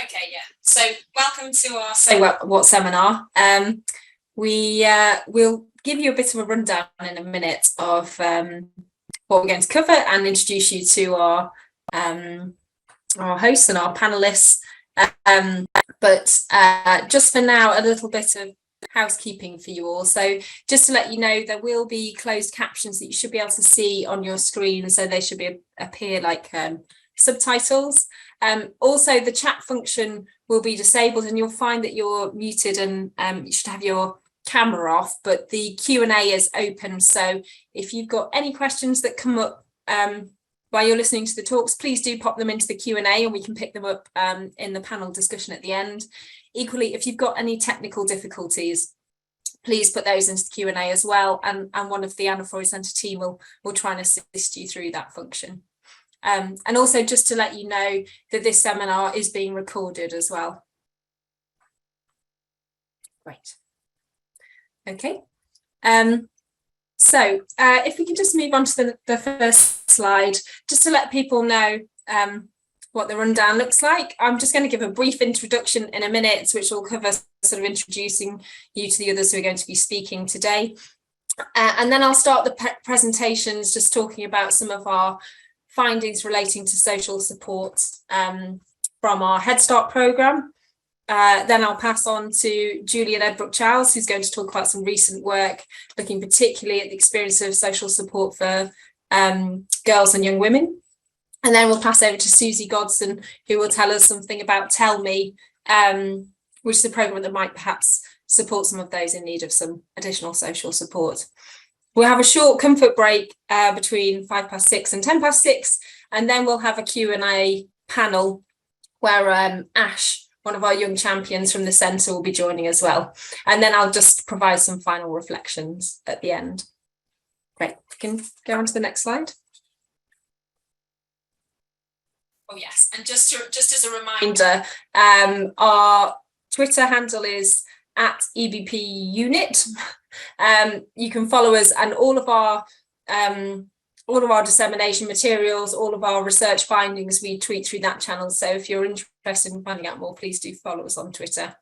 Okay, yeah. So welcome to our What seminar. We'll give you a bit of a rundown in a minute of what we're going to cover and introduce you to our hosts and our panelists. But just for now, a little bit of housekeeping for you all. So just to let you know, there will be closed captions that you should be able to see on your screen. So they should appear like subtitles. Also, the chat function will be disabled, and you'll find that you're muted and you should have your camera off, but the Q&A is open. So if you've got any questions that come up while you're listening to the talks, please do pop them into the Q&A and we can pick them up in the panel discussion at the end. Equally, if you've got any technical difficulties, please put those into the Q&A as well, and one of the Anna Freud Centre team will try and assist you through that function. And also just to let you know that this seminar is being recorded as well. Great. Okay. So if we can just move on to the first slide, just to let people know what the rundown looks like. I'm just going to give a brief introduction in a minute, which will cover sort of introducing you to the others who are going to be speaking today. And then I'll start the presentations just talking about some of our findings relating to social support from our HeadStart programme. Then I'll pass on to Julian Edbrook-Charles, who's going to talk about some recent work, looking particularly at the experience of social support for girls and young women. And then we'll pass over to Susie Godson, who will tell us something about Tell Me, which is a programme that might perhaps support some of those in need of some additional social support. We'll have a short comfort break between 6:05 and 6:10, and then we'll have a Q&A panel where Ash, one of our young champions from the centre, will be joining as well. And then I'll just provide some final reflections at the end. Great, we can go on to the next slide. Oh yes, and just as a reminder, our Twitter handle is @EBPUnit. You can follow us, and all of our dissemination materials, all of our research findings, we tweet through that channel. So if you're interested in finding out more, please do follow us on Twitter,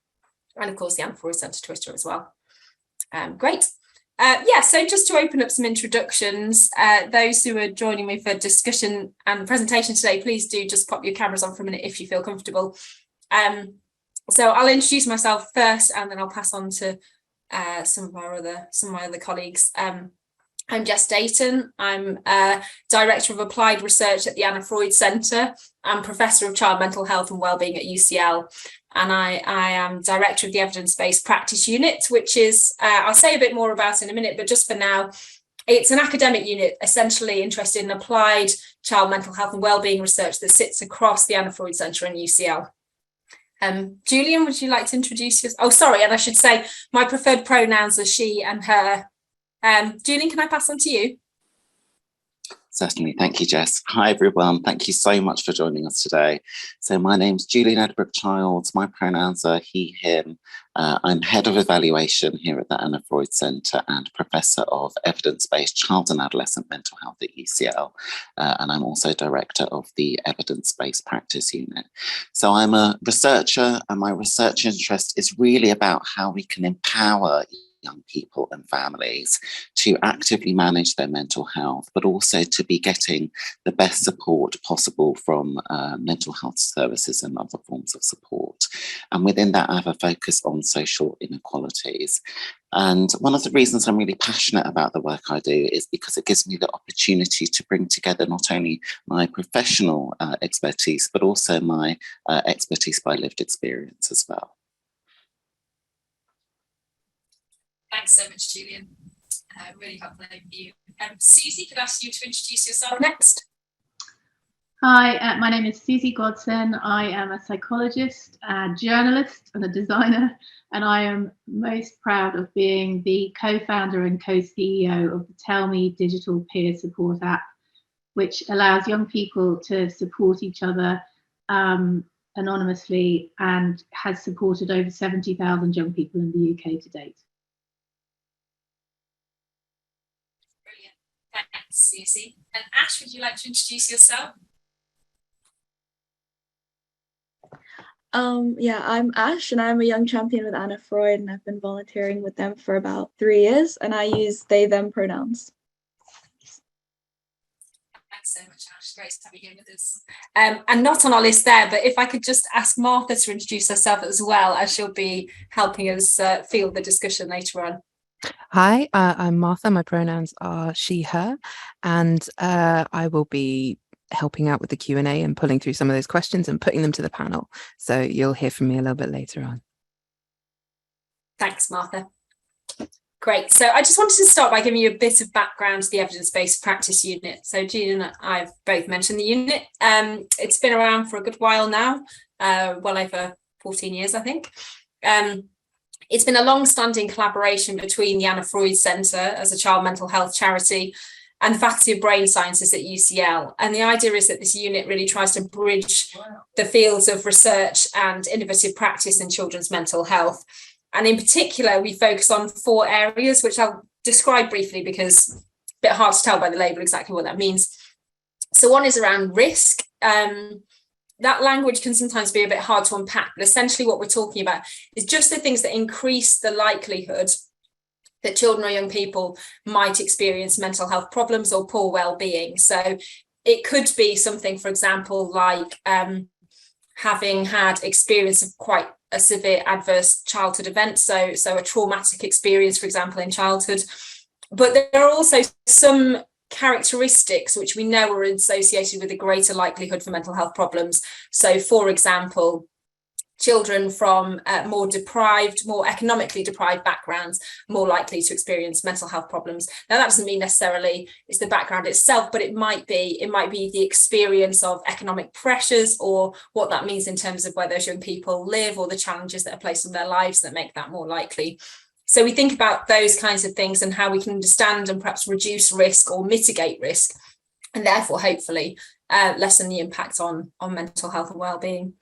and of course the Anna Freud Centre Twitter as well. Great. So just to open up some introductions, those who are joining me for discussion and presentation today, please do just pop your cameras on for a minute if you feel comfortable. So I'll introduce myself first, and then I'll pass on to some of my other colleagues. I'm Jess Dayton. I'm Director of Applied Research at the Anna Freud Centre. I'm Professor of Child Mental Health and Wellbeing at UCL. And I am Director of the Evidence-Based Practice Unit, which is, I'll say a bit more about in a minute, but just for now, it's an academic unit essentially interested in applied child mental health and wellbeing research that sits across the Anna Freud Centre and UCL. Julian, would you like to introduce yourself? Oh, sorry, and I should say my preferred pronouns are she and her. Julian, can I pass on to you? Certainly. Thank you, Jess. Hi, everyone. Thank you so much for joining us today. So my name's Julian Edbrook-Childs. My pronouns are he, him. I'm Head of Evaluation here at the Anna Freud Centre and Professor of Evidence-Based Child and Adolescent Mental Health at UCL. And I'm also Director of the Evidence-Based Practice Unit. So I'm a researcher, and my research interest is really about how we can empower young people and families to actively manage their mental health, but also to be getting the best support possible from mental health services and other forms of support. And within that, I have a focus on social inequalities. And one of the reasons I'm really passionate about the work I do is because it gives me the opportunity to bring together not only my professional expertise, but also my expertise by lived experience as well. Thanks so much, Julian. Really helpful overview. Susie, could I ask you to introduce yourself next? Hi, my name is Susie Godson. I am a psychologist, a journalist and a designer, and I am most proud of being the co-founder and co-CEO of the Tell Me digital peer support app, which allows young people to support each other anonymously and has supported over 70,000 young people in the UK to date. Thanks, Susie. And Ash, would you like to introduce yourself? Yeah, I'm Ash, and I'm a young champion with Anna Freud, and I've been volunteering with them for about 3 years, and I use they, them pronouns. Thanks so much, Ash. Great to have you here with us. And not on our list there, but if I could just ask Martha to introduce herself as well, as she'll be helping us field the discussion later on. Hi, I'm Martha. My pronouns are she, her, and I will be helping out with the Q&A and pulling through some of those questions and putting them to the panel. So you'll hear from me a little bit later on. Thanks, Martha. Great. So I just wanted to start by giving you a bit of background to the evidence-based practice unit. So Julie and I've both mentioned the unit. It's been around for a good while now, well over 14 years, I think. It's been a long-standing collaboration between the Anna Freud Centre as a child mental health charity and the Faculty of Brain Sciences at UCL. And the idea is that this unit really tries to bridge the fields of research and innovative practice in children's mental health. And in particular, we focus on 4 areas, which I'll describe briefly because it's a bit hard to tell by the label exactly what that means. So one is around risk. That language can sometimes be a bit hard to unpack, but essentially what we're talking about is just the things that increase the likelihood that children or young people might experience mental health problems or poor well-being. So it could be something, for example, like having had experience of quite a severe adverse childhood event, so a traumatic experience, for example, in childhood. But there are also some characteristics which we know are associated with a greater likelihood for mental health problems. So, for example, children from more economically deprived backgrounds, more likely to experience mental health problems. Now, that doesn't mean necessarily it's the background itself, but it might be the experience of economic pressures or what that means in terms of where those young people live or the challenges that are placed on their lives that make that more likely. So we think about those kinds of things and how we can understand and perhaps reduce risk or mitigate risk, and therefore hopefully lessen the impact on mental health and well-being.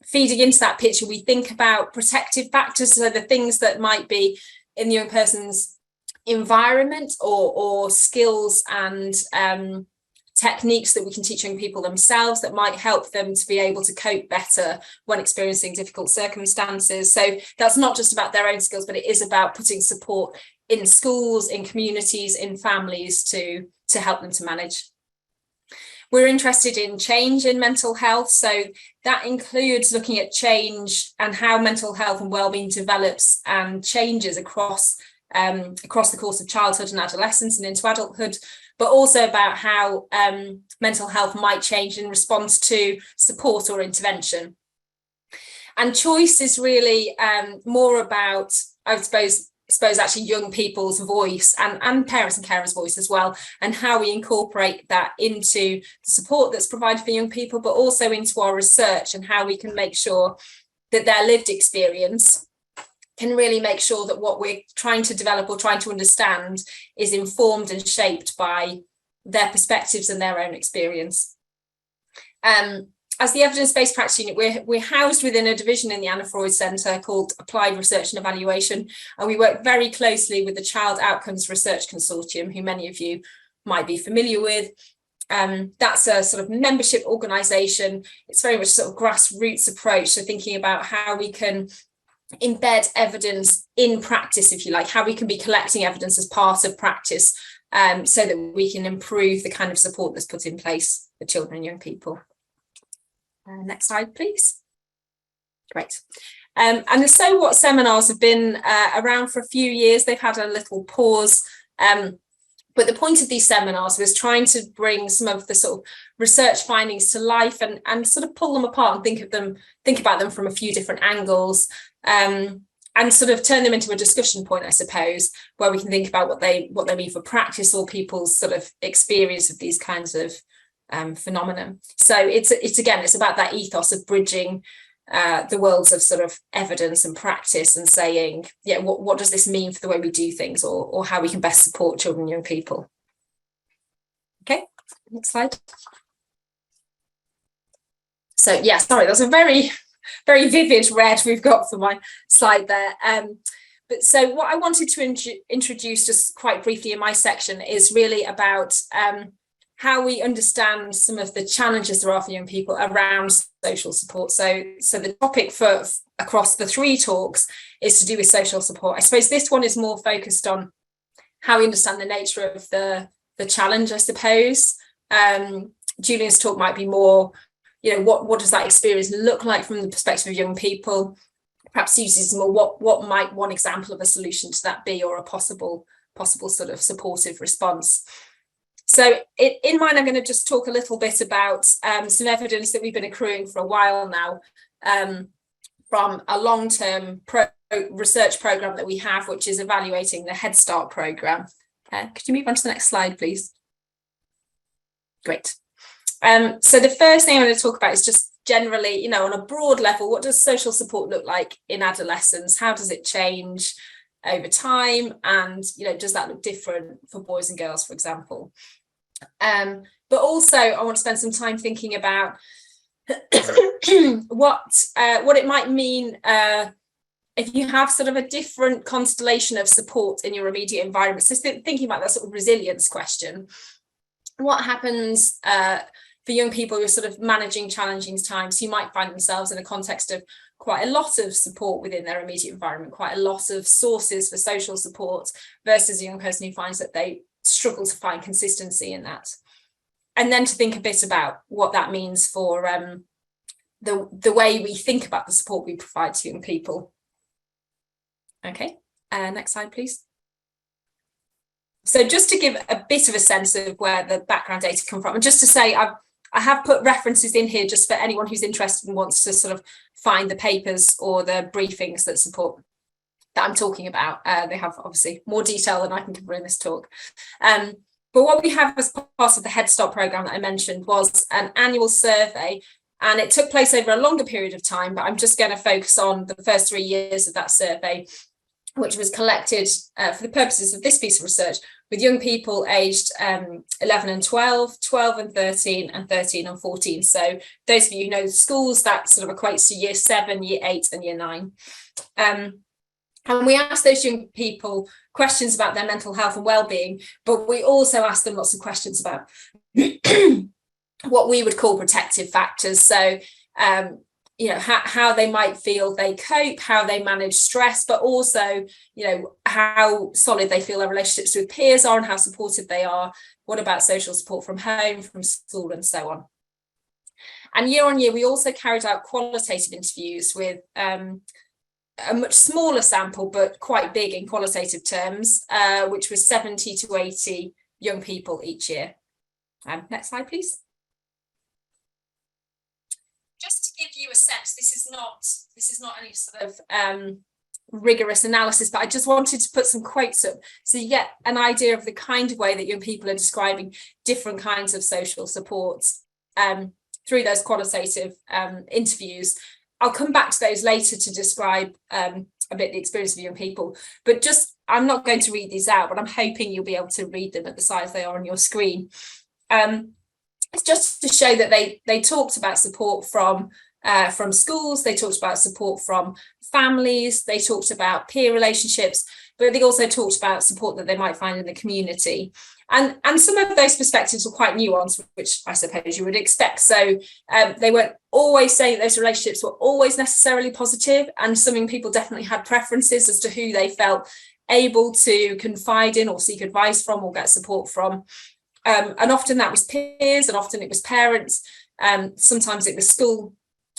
Feeding into that picture, we think about protective factors, so the things that might be in the young person's environment or skills and techniques that we can teach young people themselves that might help them to be able to cope better when experiencing difficult circumstances. So that's not just about their own skills, but it is about putting support in schools, in communities, in families to help them to manage. We're interested in change in mental health, so that includes looking at change and how mental health and wellbeing develops and changes across the course of childhood and adolescence and into adulthood, but also about how mental health might change in response to support or intervention. And choice is really more about, I suppose actually young people's voice and parents and carers' voice as well, and how we incorporate that into the support that's provided for young people, but also into our research and how we can make sure that their lived experience can really make sure that what we're trying to develop or trying to understand is informed and shaped by their perspectives and their own experience. As the evidence-based practice unit, we're housed within a division in the Anna Freud Centre called Applied Research and Evaluation, and we work very closely with the Child Outcomes Research Consortium, who many of you might be familiar with. That's a sort of membership organisation. It's very much sort of grassroots approach to thinking about how we can embed evidence in practice, if you like, how we can be collecting evidence as part of practice, so that we can improve the kind of support that's put in place for children and young people. Next slide, please. Great. And the So What seminars have been around for a few years. They've had a little pause. But the point of these seminars was trying to bring some of the sort of research findings to life and sort of pull them apart and think about them from a few different angles, and sort of turn them into a discussion point, I suppose, where we can think about what they mean for practice or people's sort of experience of these kinds of phenomena. So it's about that ethos of bridging the worlds of sort of evidence and practice and saying, yeah, what does this mean for the way we do things or how we can best support children and young people. Okay, next slide. So yeah, sorry, there's a very, very vivid red we've got for my slide there. But so what I wanted to introduce just quite briefly in my section is really about how we understand some of the challenges there are for young people around social support. So the topic for across the 3 talks is to do with social support. I suppose this one is more focused on how we understand the nature of the challenge, I suppose. Julian's talk might be more, what does that experience look like from the perspective of young people? Perhaps uses more what might one example of a solution to that be, or a possible sort of supportive response. So in mine, I'm going to just talk a little bit about some evidence that we've been accruing for a while now from a long-term research program that we have, which is evaluating the HeadStart program. Could you move on to the next slide, please? Great. So the first thing I'm going to talk about is just generally, on a broad level, what does social support look like in adolescence? How does it change over time? And, does that look different for boys and girls, for example? But also I want to spend some time thinking about what it might mean if you have sort of a different constellation of support in your immediate environment. So thinking about that sort of resilience question, what happens for young people who are sort of managing challenging times, who might find themselves in a context of quite a lot of support within their immediate environment, quite a lot of sources for social support, versus a young person who finds that they struggle to find consistency in that. And then to think a bit about what that means for the way we think about the support we provide to young people. Okay, next slide, please. So just to give a bit of a sense of where the background data come from, and just to say I have put references in here just for anyone who's interested and wants to sort of find the papers or the briefings that support that I'm talking about. They have obviously more detail than I can cover in this talk. But what we have as part of the HeadStart program that I mentioned was an annual survey, and it took place over a longer period of time, but I'm just going to focus on the first 3 years of that survey, which was collected for the purposes of this piece of research with young people aged 11 and 12, 12 and 13, and 13 and 14. So those of you who know the schools, that sort of equates to year 7, year 8 and year 9. And we asked those young people questions about their mental health and well-being, but we also asked them lots of questions about what we would call protective factors. So, how they might feel they cope, how they manage stress, but also, how solid they feel their relationships with peers are and how supportive they are. What about social support from home, from school, and so on? And year on year, we also carried out qualitative interviews with a much smaller sample, but quite big in qualitative terms, which was 70 to 80 young people each year. Next slide, please. Just to give you a sense, this is not any sort of rigorous analysis, but I just wanted to put some quotes up so you get an idea of the kind of way that young people are describing different kinds of social supports through those qualitative interviews. I'll come back to those later to describe a bit the experience of young people, but I'm not going to read these out, but I'm hoping you'll be able to read them at the size they are on your screen. It's just to show that they talked about support from schools, they talked about support from families, they talked about peer relationships, but they also talked about support that they might find in the community. And some of those perspectives were quite nuanced, which I suppose you would expect. So they weren't always saying those relationships were always necessarily positive, and some young people definitely had preferences as to who they felt able to confide in or seek advice from or get support from. And often that was peers, and often it was parents, sometimes it was school,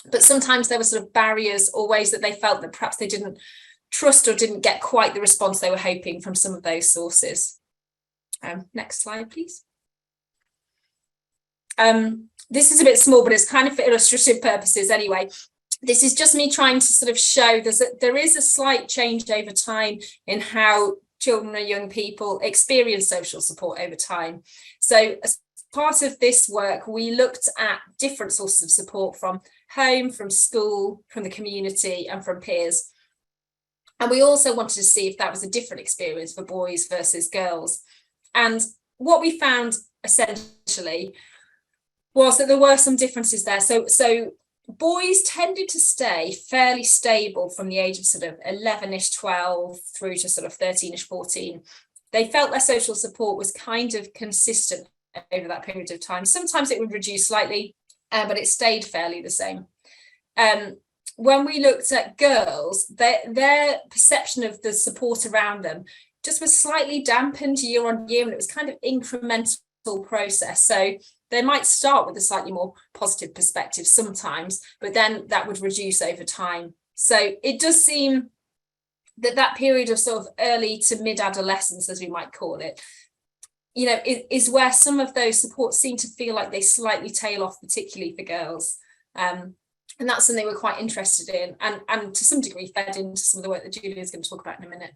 but sometimes there were sort of barriers or ways that they felt that perhaps they didn't trust or didn't get quite the response they were hoping from some of those sources. Next slide, please. This is a bit small, but it's kind of for illustrative purposes anyway. This is just me trying to sort of show there is a slight change over time in how children or young people experience social support over time. So as part of this work, we looked at different sources of support from home, from school, from the community, and from peers. And we also wanted to see if that was a different experience for boys versus girls. And what we found essentially was that there were some differences there. So boys tended to stay fairly stable from the age of sort of 11-ish, 12 through to sort of 13-ish, 14. They felt their social support was kind of consistent over that period of time. Sometimes it would reduce slightly, but it stayed fairly the same. When we looked at girls, their perception of the support around them just was slightly dampened year on year, and it was kind of incremental process. So they might start with a slightly more positive perspective sometimes, but then that would reduce over time. So it does seem that period of sort of early to mid-adolescence, as we might call it, is where some of those supports seem to feel like they slightly tail off, particularly for girls. And that's something we're quite interested in, and to some degree fed into some of the work that Julia is going to talk about in a minute.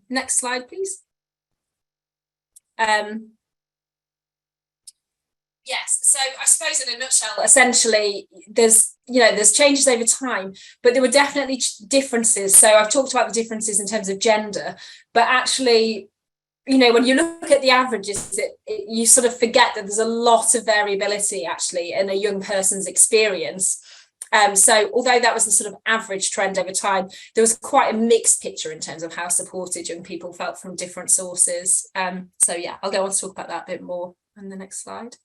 Next slide, please. Yes, so I suppose in a nutshell, essentially, there's changes over time, but there were definitely differences. So I've talked about the differences in terms of gender, but actually, when you look at the averages, you sort of forget that there's a lot of variability actually in a young person's experience. So although that was the sort of average trend over time, there was quite a mixed picture in terms of how supported young people felt from different sources. So yeah, I'll go on to talk about that a bit more on the next slide.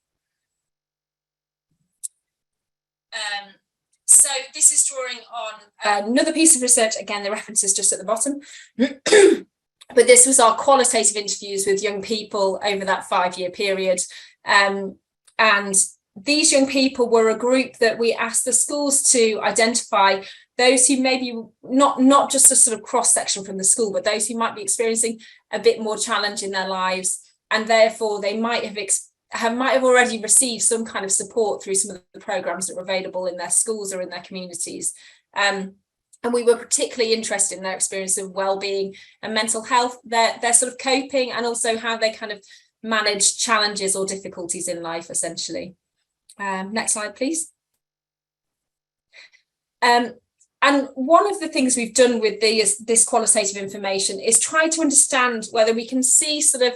So this is drawing on another piece of research. Again, the reference is just at the bottom. But this was our qualitative interviews with young people over that 5-year period. And these young people were a group that we asked the schools to identify those who maybe not just a sort of cross-section from the school, but those who might be experiencing a bit more challenge in their lives. And therefore, they might have already received some kind of support through some of the programs that were available in their schools or in their communities. And we were particularly interested in their experience of wellbeing and mental health, their sort of coping, and also how they kind of manage challenges or difficulties in life, essentially. Next slide, please. And one of the things we've done with this qualitative information is try to understand whether we can see sort of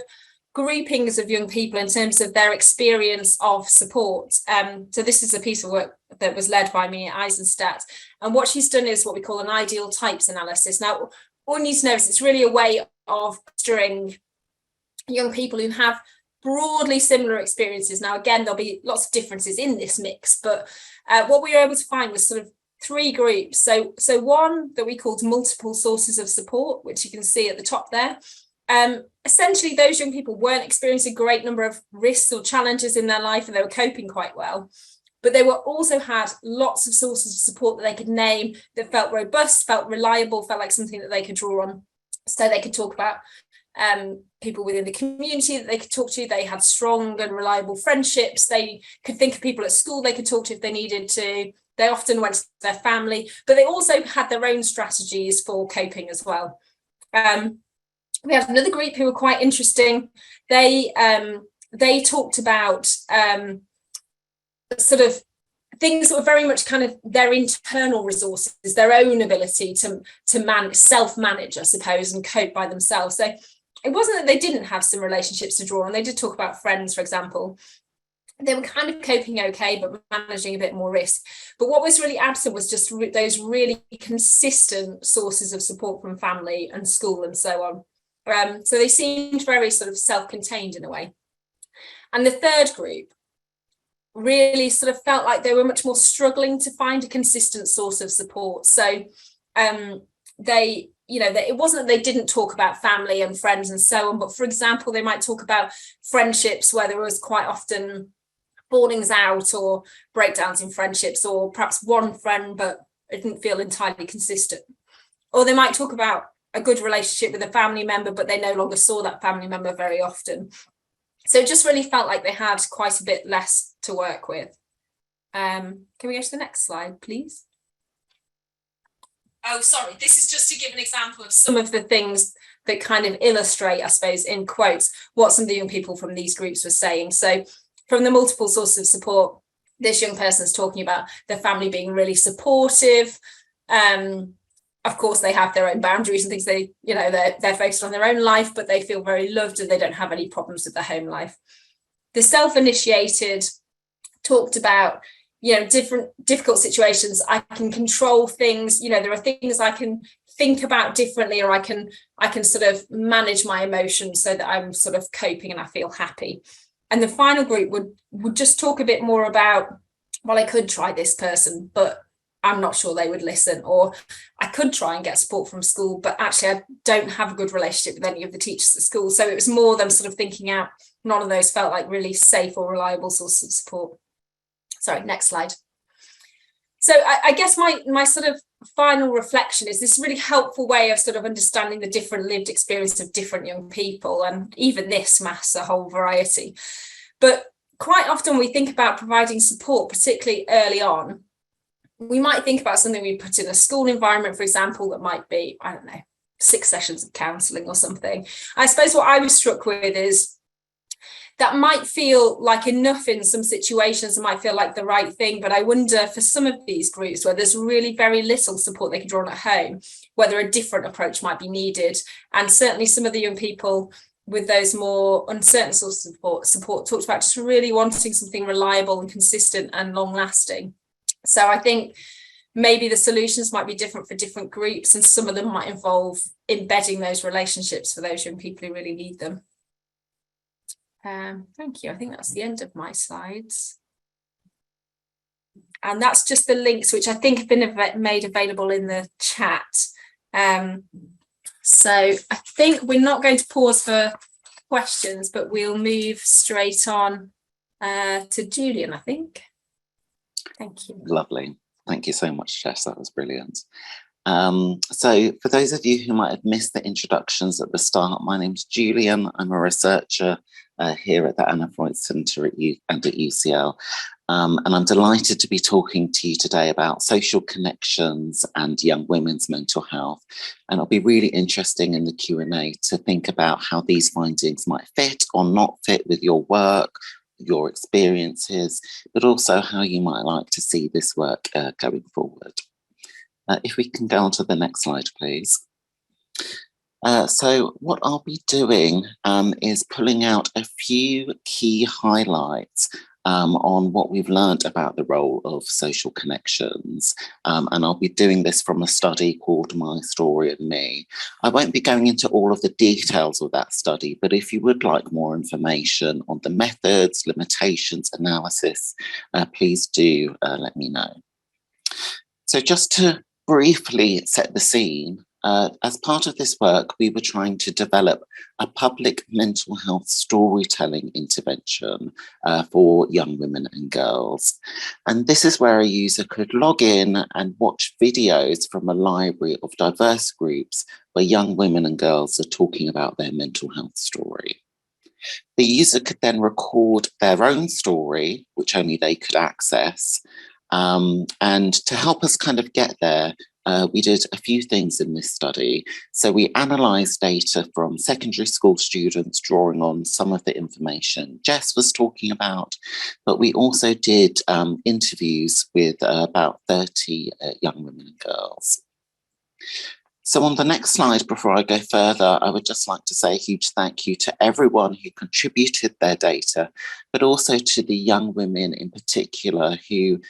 groupings of young people in terms of their experience of support. So this is a piece of work that was led by me at Eisenstadt. And what she's done is what we call an ideal types analysis. Now, all you need to know is it's really a way of clustering young people who have broadly similar experiences. Now, again, there'll be lots of differences in this mix, but what we were able to find was sort of 3 groups. So one that we called multiple sources of support, which you can see at the top there. Essentially, those young people weren't experiencing a great number of risks or challenges in their life, and they were coping quite well. But they also had lots of sources of support that they could name that felt robust, felt reliable, felt like something that they could draw on. So they could talk about people within the community that they could talk to. They had strong and reliable friendships. They could think of people at school they could talk to if they needed to. They often went to their family, but they also had their own strategies for coping as well. We had another group who were quite interesting. They talked about sort of things that were very much kind of their internal resources, their own ability to self-manage, I suppose, and cope by themselves. So it wasn't that they didn't have some relationships to draw on. They did talk about friends, for example. They were kind of coping okay, but managing a bit more risk. But what was really absent was just those really consistent sources of support from family and school and so on. So they seemed very sort of self-contained in a way. And the third group really sort of felt like they were much more struggling to find a consistent source of support. So it wasn't that they didn't talk about family and friends and so on, but for example, they might talk about friendships where there was quite often fallings out or breakdowns in friendships, or perhaps one friend, but it didn't feel entirely consistent. Or they might talk about a good relationship with a family member, but they no longer saw that family member very often. So it just really felt like they had quite a bit less to work with. Can we go to the next slide, please? Oh, sorry, this is just to give an example of some of the things that kind of illustrate, I suppose, in quotes, what some of the young people from these groups were saying. So from the multiple sources of support, this young person is talking about their family being really supportive. Of course, they have their own boundaries and things. They're focused on their own life, but they feel very loved and they don't have any problems with their home life. The self-initiated talked about, different difficult situations. I can control things. There are things I can think about differently, or I can sort of manage my emotions so that I'm sort of coping and I feel happy. And the final group would just talk a bit more about, well, I could try this person, but I'm not sure they would listen, or I could try and get support from school, but actually I don't have a good relationship with any of the teachers at school. So it was more them sort of thinking out, none of those felt like really safe or reliable sources of support. Sorry, next slide. So I guess my sort of final reflection is this really helpful way of sort of understanding the different lived experience of different young people, and even this masks a whole variety. But quite often we think about providing support, particularly early on. We might think about something we put in a school environment, for example, that might be, I don't know, 6 sessions of counselling or something. I suppose what I was struck with is that might feel like enough in some situations, it might feel like the right thing, but I wonder for some of these groups where there's really very little support they can draw on at home, whether a different approach might be needed. And certainly some of the young people with those more uncertain sources of support talked about just really wanting something reliable and consistent and long lasting. So I think maybe the solutions might be different for different groups, and some of them might involve embedding those relationships for those young people who really need them. Thank you. I think that's the end of my slides. And that's just the links, which I think have been made available in the chat. So I think we're not going to pause for questions, but we'll move straight on to Julian, I think. Thank you. Lovely. Thank you so much, Jess. That was brilliant. So for those of you who might have missed the introductions at the start, my name's Julian. I'm a researcher here at the Anna Freud Centre and at UCL. And I'm delighted to be talking to you today about social connections and young women's mental health. And it'll be really interesting in the Q&A to think about how these findings might fit or not fit with your work, your experiences, but also how you might like to see this work going forward. If we can go on to the next slide, please. So what I'll be doing is pulling out a few key highlights on what we've learned about the role of social connections. And I'll be doing this from a study called My Story and Me. I won't be going into all of the details of that study, but if you would like more information on the methods, limitations, analysis, please do let me know. So just to briefly set the scene, as part of this work, we were trying to develop a public mental health storytelling intervention for young women and girls. And this is where a user could log in and watch videos from a library of diverse groups where young women and girls are talking about their mental health story. The user could then record their own story, which only they could access. And to help us kind of get there, we did a few things in this study. So we analysed data from secondary school students, drawing on some of the information Jess was talking about, but we also did interviews with about 30 young women and girls. So on the next slide, before I go further, I would just like to say a huge thank you to everyone who contributed their data, but also to the young women in particular who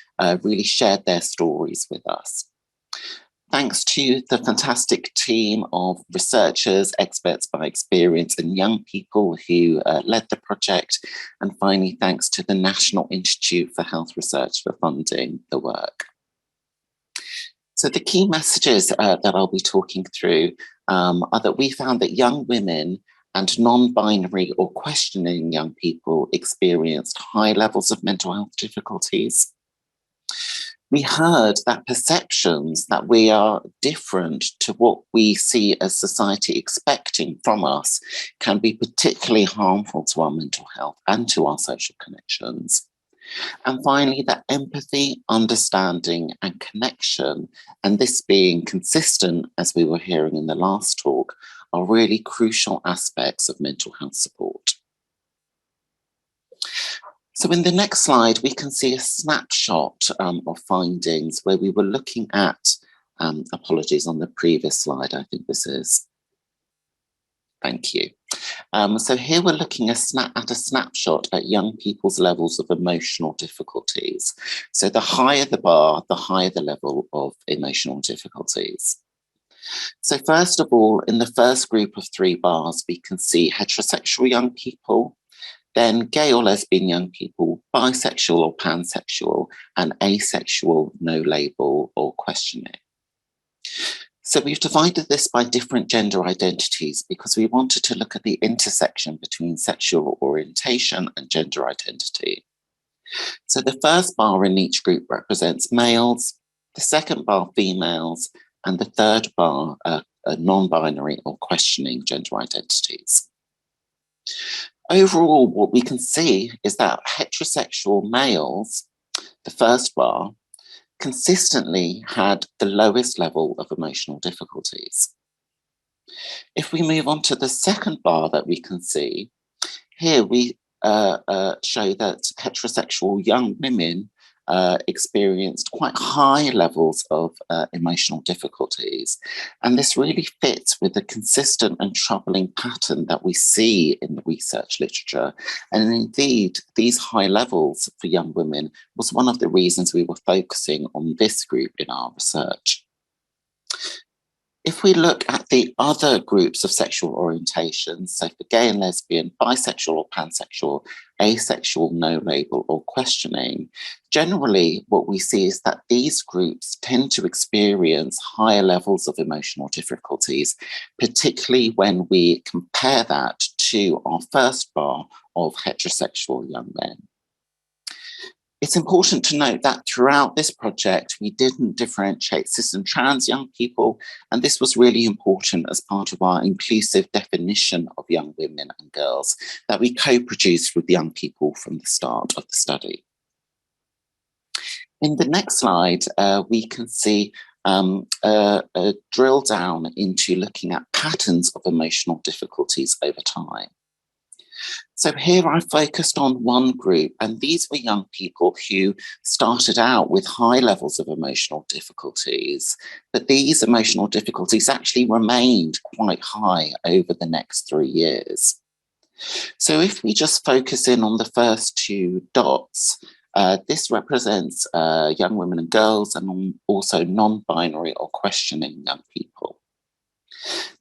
really shared their stories with us. Thanks to the fantastic team of researchers, experts by experience, and young people who led the project. And finally, thanks to the National Institute for Health Research for funding the work. So the key messages that I'll be talking through are that we found that young women and non-binary or questioning young people experienced high levels of mental health difficulties. We heard that perceptions that we are different to what we see as society expecting from us can be particularly harmful to our mental health and to our social connections. And finally, that empathy, understanding, and connection, and this being consistent, as we were hearing in the last talk, are really crucial aspects of mental health support. So in the next slide, we can see a snapshot of findings where we were looking at, apologies on the previous slide, I think this is. Thank you. So here we're looking at a snapshot at young people's levels of emotional difficulties. So the higher the bar, the higher the level of emotional difficulties. So first of all, in the first group of 3 bars, we can see heterosexual young people. then gay or lesbian young people, bisexual or pansexual, and asexual, no label or questioning. So we've divided this by different gender identities because we wanted to look at the intersection between sexual orientation and gender identity. So the first bar in each group represents males, the second bar females, and the third bar non-binary or questioning gender identities. Overall, what we can see is that heterosexual males, the first bar, consistently had the lowest level of emotional difficulties. If we move on to the second bar that we can see, here we show that heterosexual young women experienced quite high levels of emotional difficulties. And this really fits with the consistent and troubling pattern that we see in the research literature. And indeed, these high levels for young women was one of the reasons we were focusing on this group in our research. If we look at the other groups of sexual orientations, so for gay and lesbian, bisexual or pansexual, asexual, no label or questioning, generally what we see is that these groups tend to experience higher levels of emotional difficulties, particularly when we compare that to our first bar of heterosexual young men. It's important to note that throughout this project, we didn't differentiate cis and trans young people, and this was really important as part of our inclusive definition of young women and girls that we co-produced with young people from the start of the study. In the next slide, we can see a drill down into looking at patterns of emotional difficulties over time. So here I focused on one group, and these were young people who started out with high levels of emotional difficulties, but these emotional difficulties actually remained quite high over the next 3 years. So if we just focus in on the first two dots, this represents young women and girls and also non-binary or questioning young people.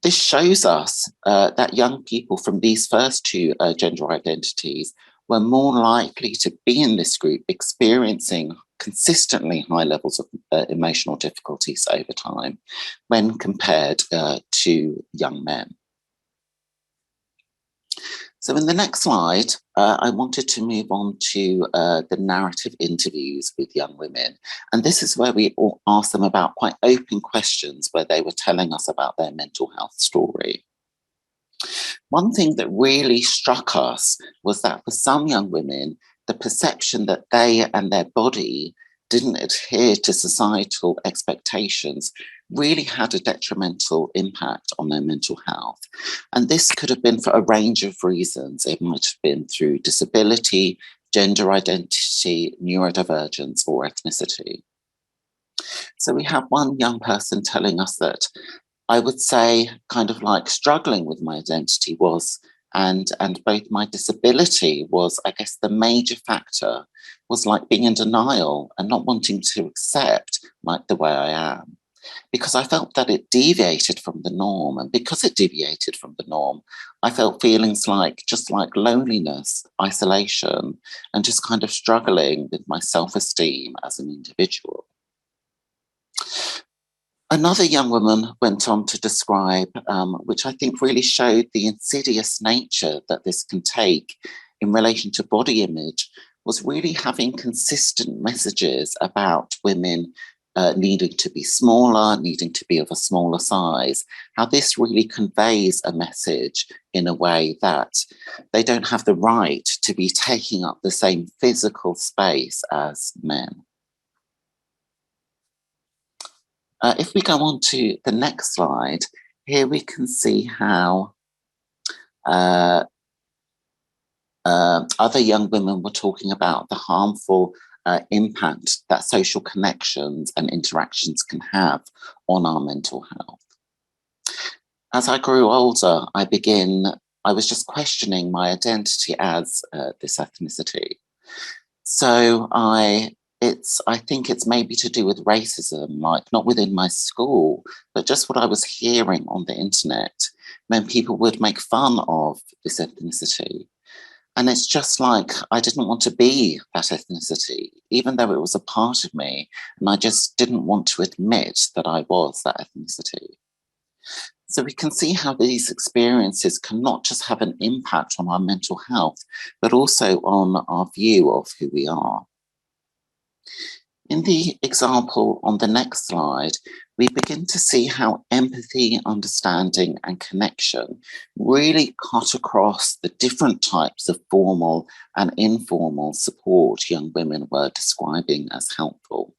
This shows us that young people from these first two gender identities were more likely to be in this group experiencing consistently high levels of emotional difficulties over time when compared to young men. So in the next slide, I wanted to move on to the narrative interviews with young women. And this is where we asked them about quite open questions where they were telling us about their mental health story. One thing that really struck us was that for some young women, the perception that they and their body didn't adhere to societal expectations really had a detrimental impact on their mental health. And this could have been for a range of reasons. It might have been through disability, gender identity, neurodivergence, or ethnicity. So we have one young person telling us that I would say kind of like struggling with my identity was, and both my disability was, I guess the major factor was like being in denial and not wanting to accept like the way I am, because I felt that it deviated from the norm. And because it deviated from the norm, I felt feelings like just like loneliness, isolation, and just kind of struggling with my self-esteem as an individual. Another young woman went on to describe, which I think really showed the insidious nature that this can take in relation to body image, was really having consistent messages about women needing to be smaller, needing to be of a smaller size, how this really conveys a message in a way that they don't have the right to be taking up the same physical space as men. If we go on to the next slide, here we can see how other young women were talking about the harmful impact that social connections and interactions can have on our mental health. As I grew older, I was just questioning my identity as this ethnicity. So I think it's maybe to do with racism, like not within my school, but just what I was hearing on the internet when people would make fun of this ethnicity. And it's just like, I didn't want to be that ethnicity, even though it was a part of me. And I just didn't want to admit that I was that ethnicity. So we can see how these experiences can not just have an impact on our mental health, but also on our view of who we are. In the example on the next slide, we begin to see how empathy, understanding, and connection really cut across the different types of formal and informal support young women were describing as helpful.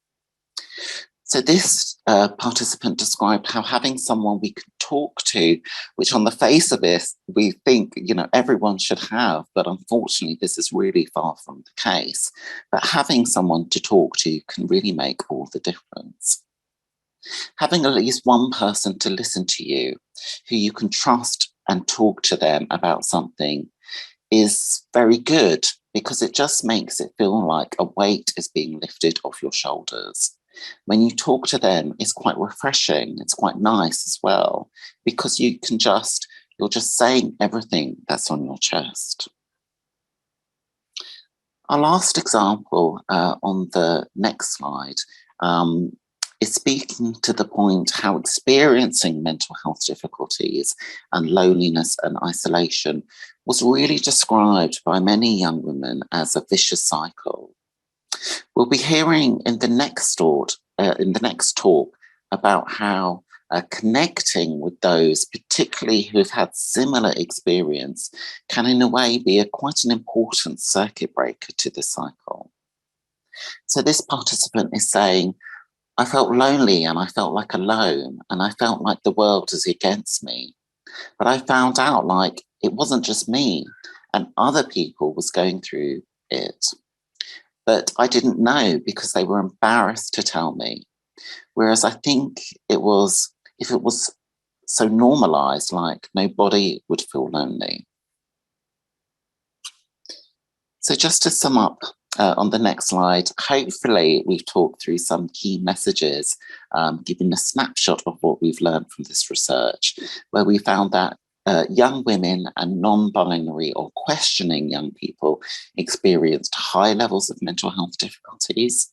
So this participant described how having someone we could talk to, which on the face of it, we think, everyone should have, but unfortunately, this is really far from the case. But having someone to talk to can really make all the difference. Having at least one person to listen to you, who you can trust and talk to them about something, is very good, because it just makes it feel like a weight is being lifted off your shoulders. When you talk to them, it's quite refreshing. It's quite nice as well, because you're just saying everything that's on your chest. Our last example on the next slide is speaking to the point how experiencing mental health difficulties and loneliness and isolation was really described by many young women as a vicious cycle. We'll be hearing in the next talk about how connecting with those, particularly who've had similar experience, can in a way be quite an important circuit breaker to the cycle. So this participant is saying, I felt lonely and I felt like alone and I felt like the world is against me. But I found out like it wasn't just me and other people was going through it. But I didn't know because they were embarrassed to tell me. Whereas I think if it was so normalized, like nobody would feel lonely. So just to sum up on the next slide, hopefully we've talked through some key messages, giving a snapshot of what we've learned from this research, where we found that young women and non-binary or questioning young people experienced high levels of mental health difficulties.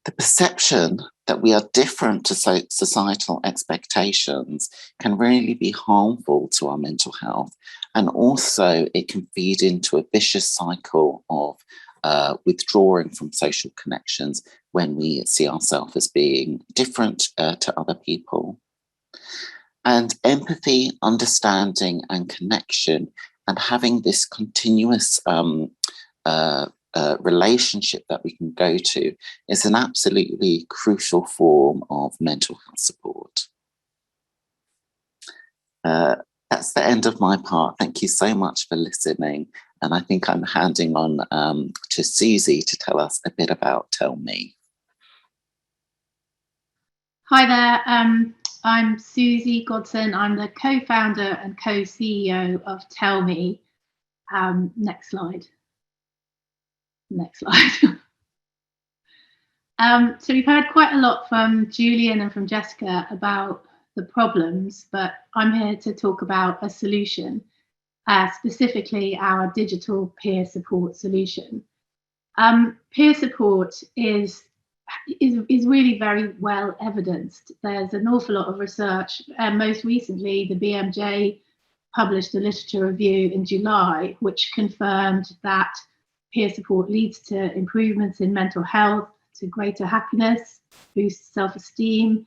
The perception that we are different to societal expectations can really be harmful to our mental health. And also it can feed into a vicious cycle of withdrawing from social connections when we see ourselves as being different to other people. And empathy, understanding, and connection, and having this continuous relationship that we can go to is an absolutely crucial form of mental health support. That's the end of my part. Thank you so much for listening. And I think I'm handing on to Susie to tell us a bit about Tell Me. Hi there. I'm Susie Godson. I'm the co-founder and co-CEO of Tell Me. Next slide. Next slide. So we've heard quite a lot from Julian and from Jessica about the problems, but I'm here to talk about a solution, specifically our digital peer support solution. Peer support is really very well evidenced. There's an awful lot of research, and most recently the BMJ published a literature review in July which confirmed that peer support leads to improvements in mental health, to greater happiness, boosts self-esteem,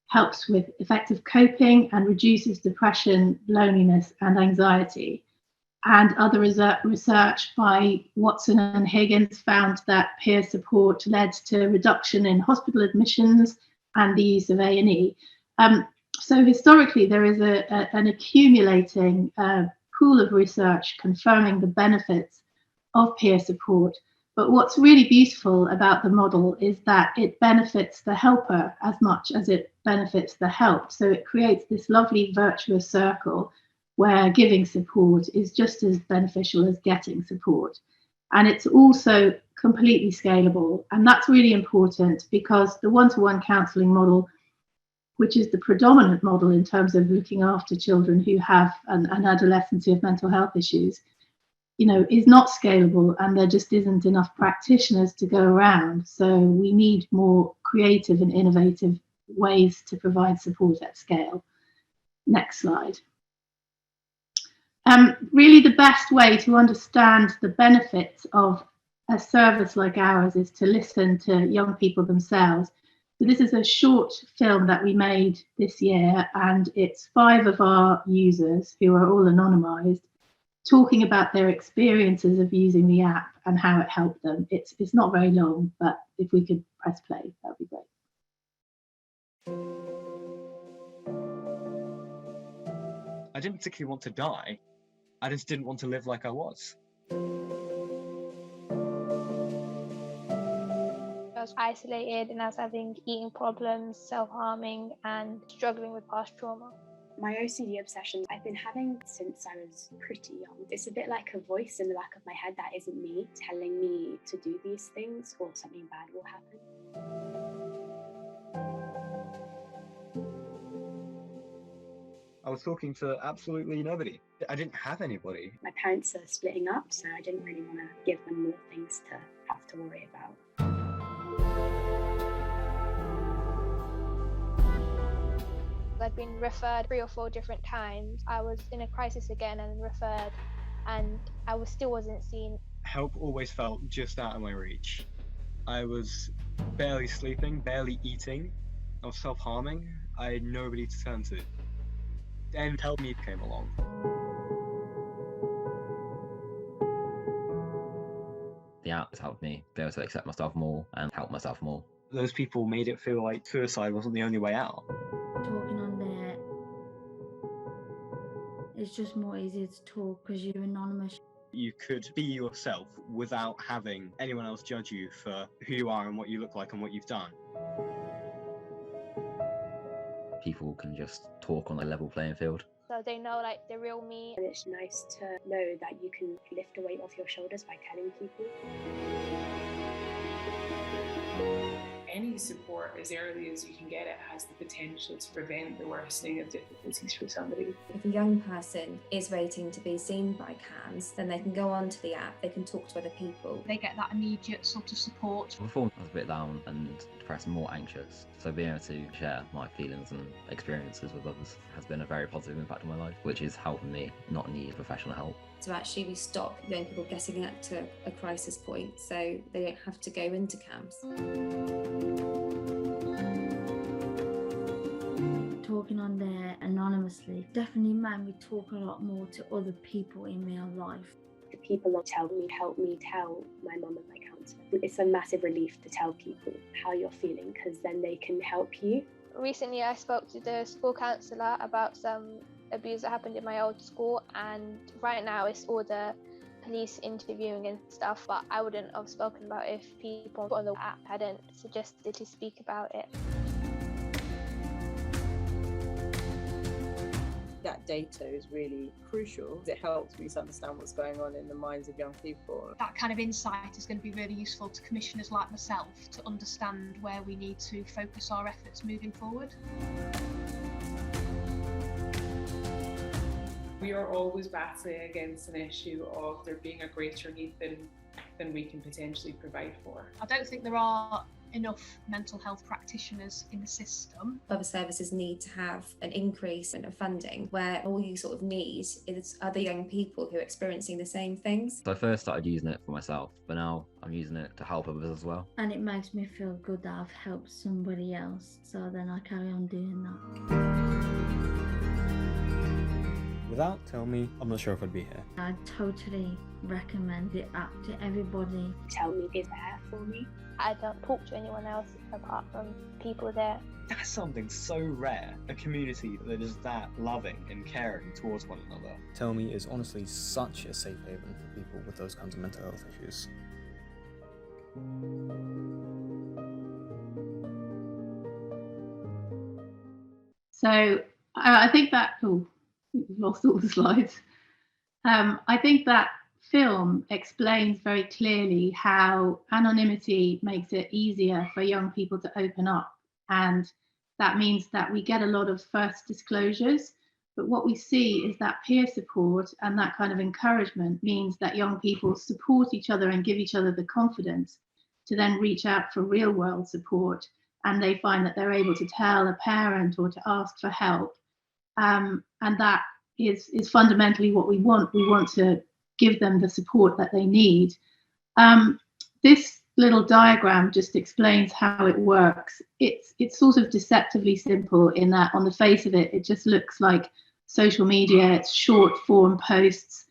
helps with effective coping, and reduces depression, loneliness, and anxiety. And other research by Watson and Higgins found that peer support led to reduction in hospital admissions and the use of A&E. So historically, there is an accumulating pool of research confirming the benefits of peer support. But what's really beautiful about the model is that it benefits the helper as much as it benefits the helped. So it creates this lovely virtuous circle where giving support is just as beneficial as getting support. And it's also completely scalable. And that's really important because the one-to-one counselling model, which is the predominant model in terms of looking after children who have an adolescence who have mental health issues, is not scalable, and there just isn't enough practitioners to go around. So we need more creative and innovative ways to provide support at scale. Next slide. Really, the best way to understand the benefits of a service like ours is to listen to young people themselves. So this is a short film that we made this year, and it's 5 of our users, who are all anonymised, talking about their experiences of using the app and how it helped them. It's not very long, but if we could press play, that would be great. I didn't particularly want to die. I just didn't want to live like I was. I was isolated and I was having eating problems, self-harming and struggling with past trauma. My OCD obsession I've been having since I was pretty young. It's a bit like a voice in the back of my head that isn't me, telling me to do these things or something bad will happen. I was talking to absolutely nobody. I didn't have anybody. My parents are splitting up, so I didn't really want to give them more things to have to worry about. I'd been referred 3 or 4 different times. I was in a crisis again and referred, and I still wasn't seen. Help always felt just out of my reach. I was barely sleeping, barely eating. I was self-harming. I had nobody to turn to. Then Help Me came along. The app has helped me be able to accept myself more and help myself more. Those people made it feel like suicide wasn't the only way out. Talking on there, it's just more easier to talk because you're anonymous. You could be yourself without having anyone else judge you for who you are and what you look like and what you've done. People can just talk on a level playing field. So they know like the real me. And it's nice to know that you can lift a weight off your shoulders by telling people. Any support as early as you can get it has the potential to prevent the worsening of difficulties for somebody. If a young person is waiting to be seen by CAMHS, then they can go onto the app, they can talk to other people. They get that immediate sort of support. Before I was a bit down and depressed and more anxious, so being able to share my feelings and experiences with others has been a very positive impact on my life, which is helping me not need professional help. So actually we stop young people getting up to a crisis point so they don't have to go into CAMHS. Talking on there anonymously definitely made me talk a lot more to other people in my life. The people that help me tell my mum and my counsellor. It's a massive relief to tell people how you're feeling because then they can help you. Recently I spoke to the school counsellor about some abuse that happened in my old school, and right now it's all the police interviewing and stuff, but I wouldn't have spoken about it if people on the app hadn't suggested to speak about it. That data is really crucial. It helps me to understand what's going on in the minds of young people. That kind of insight is going to be really useful to commissioners like myself to understand where we need to focus our efforts moving forward. We are always battling against an issue of there being a greater need than we can potentially provide for. I don't think there are enough mental health practitioners in the system. Other services need to have an increase in funding where all you sort of need is other young people who are experiencing the same things. So I first started using it for myself, but now I'm using it to help others as well. And it makes me feel good that I've helped somebody else, so then I carry on doing that. Without Tell Me, I'm not sure if I'd be here. I totally recommend the app to everybody. Tell Me is there for me. I don't talk to anyone else apart from people there. That's something so rare, a community that is that loving and caring towards one another. Tell Me is honestly such a safe haven for people with those kinds of mental health issues. So I think that, we've lost all the slides. I think that film explains very clearly how anonymity makes it easier for young people to open up. And that means that we get a lot of first disclosures But what we see is that peer support and that kind of encouragement means that young people support each other and give each other the confidence to then reach out for real world support. And they find that they're able to tell a parent or to ask for help. And that is fundamentally what we want. We want to give them the support that they need. This little diagram just explains how it works. It's sort of deceptively simple in that on the face of it, it just looks like social media. It's short form posts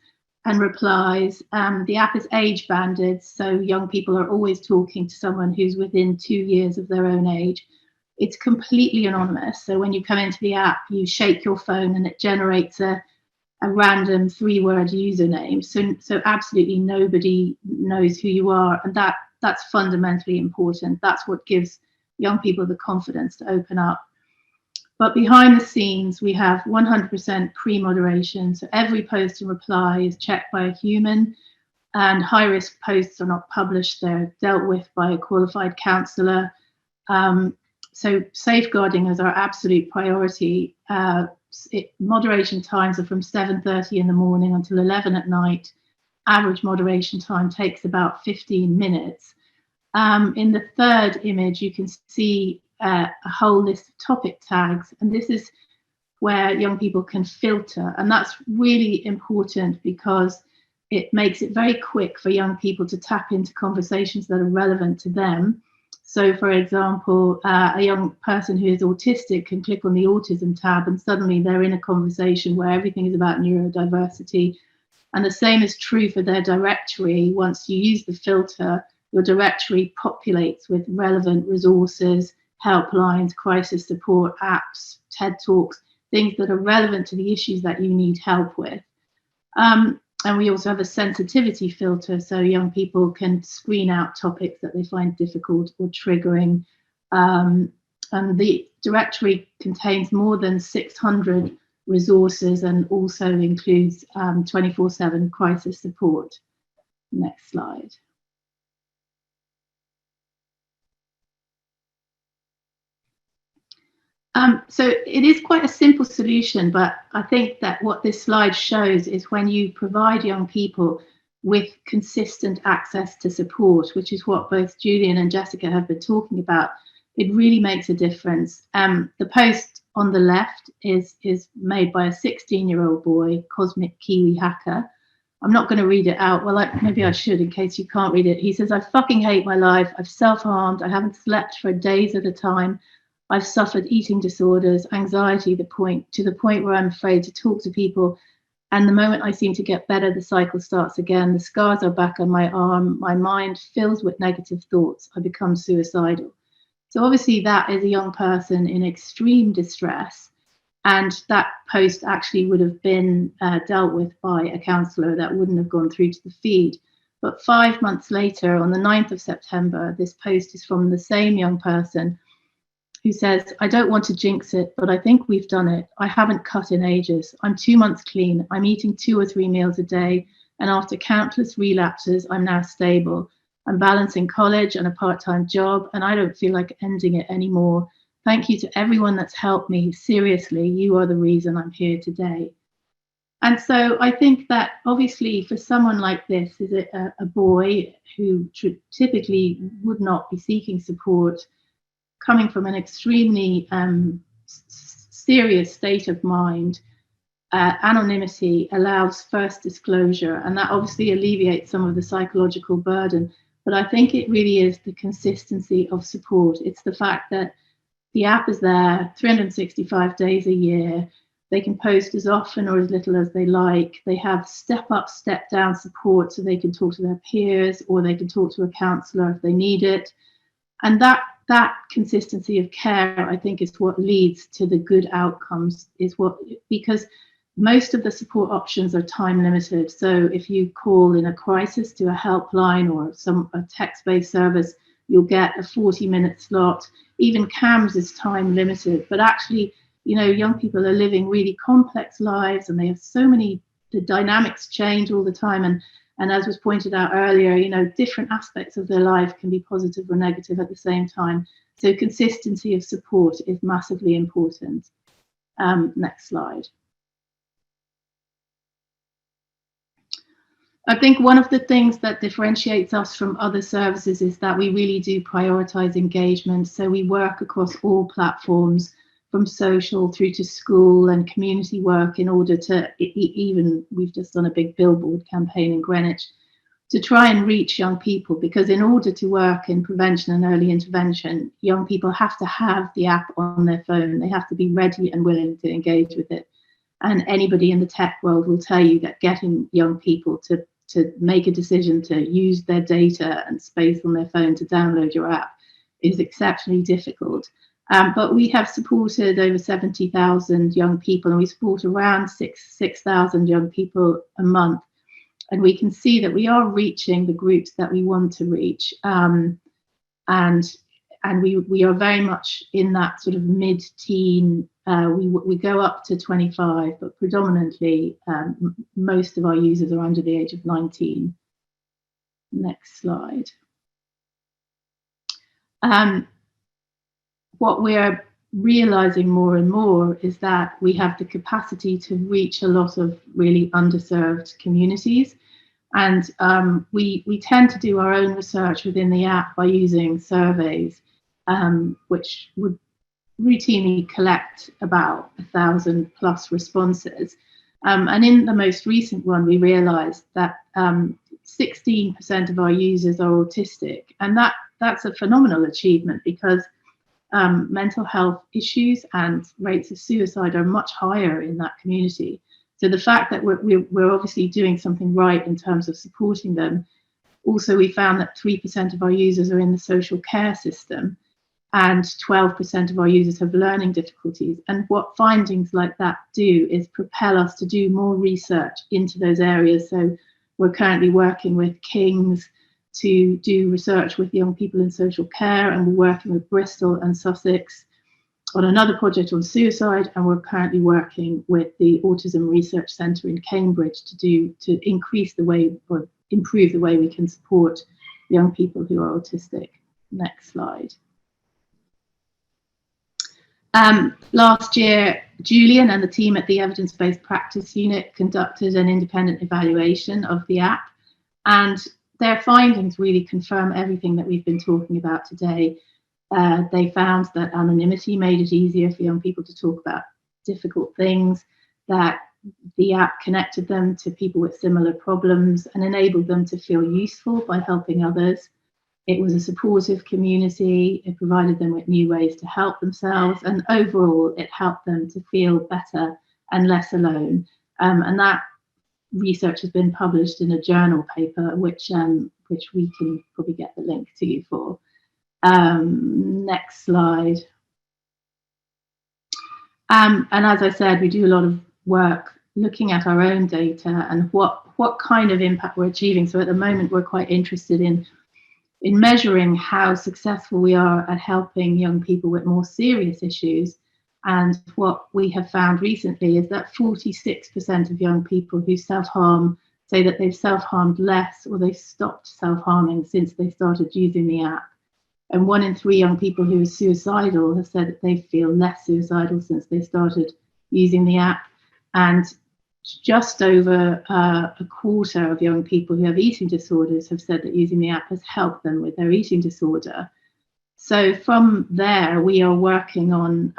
and replies. The app is age banded, so young people are always talking to someone who's within 2 years of their own age. It's completely anonymous. So when you come into the app, you shake your phone and it generates a random 3-word username. So absolutely nobody knows who you are. And that's fundamentally important. That's what gives young people the confidence to open up. But behind the scenes, we have 100% pre-moderation. So every post and reply is checked by a human, and high-risk posts are not published. They're dealt with by a qualified counsellor. So safeguarding is our absolute priority. Moderation times are from 7:30 in the morning until 11 at night. Average moderation time takes about 15 minutes. In the third image, you can see a whole list of topic tags, and this is where young people can filter, and that's really important because it makes it very quick for young people to tap into conversations that are relevant to them. So, for example, a young person who is autistic can click on the autism tab and suddenly they're in a conversation where everything is about neurodiversity. And the same is true for their directory. Once you use the filter, your directory populates with relevant resources, helplines, crisis support, apps, TED Talks, things that are relevant to the issues that you need help with. And we also have a sensitivity filter, so young people can screen out topics that they find difficult or triggering. And the directory contains more than 600 resources and also includes 24/7 crisis support. Next slide. So it is quite a simple solution, but I think that what this slide shows is when you provide young people with consistent access to support, which is what both Julian and Jessica have been talking about, it really makes a difference. The post on the left is made by a 16-year-old boy, Cosmic Kiwi Hacker. I'm not going to read it out. Well, maybe I should in case you can't read it. He says, "I fucking hate my life. I've self-harmed. I haven't slept for days at a time. I've suffered eating disorders, anxiety, to the point where I'm afraid to talk to people. And the moment I seem to get better, the cycle starts again. The scars are back on my arm. My mind fills with negative thoughts. I become suicidal." So obviously that is a young person in extreme distress. And that post actually would have been dealt with by a counsellor. That wouldn't have gone through to the feed. But 5 months later, on the 9th of September, this post is from the same young person who says, "I don't want to jinx it, but I think we've done it. I haven't cut in ages. I'm 2 months clean. I'm eating 2 or 3 meals a day. And after countless relapses, I'm now stable. I'm balancing college and a part-time job, and I don't feel like ending it anymore. Thank you to everyone that's helped me. Seriously, you are the reason I'm here today." And so I think that obviously for someone like this, is it a boy who typically would not be seeking support, coming from an extremely serious state of mind, anonymity allows first disclosure, and that obviously alleviates some of the psychological burden. But I think it really is the consistency of support. It's the fact that the app is there 365 days a year. They can post as often or as little as they like. They have step up, step down support, so they can talk to their peers or they can talk to a counsellor if they need it. And that consistency of care, I think, is what leads to the good outcomes, because most of the support options are time limited. So if you call in a crisis to a helpline or a text-based service, you'll get a 40-minute slot. Even CAMS is time limited, but actually, young people are living really complex lives and they have the dynamics change all the time. And as was pointed out earlier, different aspects of their life can be positive or negative at the same time. So consistency of support is massively important. Next slide. I think one of the things that differentiates us from other services is that we really do prioritise engagement. So we work across all platforms, from social through to school and community work, in order to even, we've just done a big billboard campaign in Greenwich to try and reach young people, because in order to work in prevention and early intervention, young people have to have the app on their phone. They have to be ready and willing to engage with it. And anybody in the tech world will tell you that getting young people to make a decision to use their data and space on their phone to download your app is exceptionally difficult. But we have supported over 70,000 young people, and we support around 6,000 young people a month. And we can see that we are reaching the groups that we want to reach. And we are very much in that sort of mid-teen, we go up to 25, but predominantly most of our users are under the age of 19. Next slide. What we're realizing more and more is that we have the capacity to reach a lot of really underserved communities. And we tend to do our own research within the app by using surveys, which would routinely collect about 1,000+ responses. And in the most recent one, we realized that 16% of our users are autistic. And that's a phenomenal achievement, because mental health issues and rates of suicide are much higher in that community. So the fact that we're obviously doing something right in terms of supporting them. Also, we found that 3% of our users are in the social care system, and 12% of our users have learning difficulties. And what findings like that do is propel us to do more research into those areas. So we're currently working with King's to do research with young people in social care, and we're working with Bristol and Sussex on another project on suicide, and we're currently working with the Autism Research Centre in Cambridge to increase the way, or improve the way we can support young people who are autistic. Next slide. Last year, Julian and the team at the Evidence-Based Practice Unit conducted an independent evaluation of the app, and their findings really confirm everything that we've been talking about today. They found that anonymity made it easier for young people to talk about difficult things, that the app connected them to people with similar problems and enabled them to feel useful by helping others. It was a supportive community. It provided them with new ways to help themselves, and overall it helped them to feel better and less alone. And that research has been published in a journal paper, which we can probably get the link to you for. Next slide. And as I said, we do a lot of work looking at our own data and what kind of impact we're achieving. So at the moment, we're quite interested in measuring how successful we are at helping young people with more serious issues. And what we have found recently is that 46% of young people who self-harm say that they've self-harmed less, or they've stopped self-harming since they started using the app. And 1 in 3 young people who are suicidal have said that they feel less suicidal since they started using the app. And just over a quarter of young people who have eating disorders have said that using the app has helped them with their eating disorder. So from there, we are working on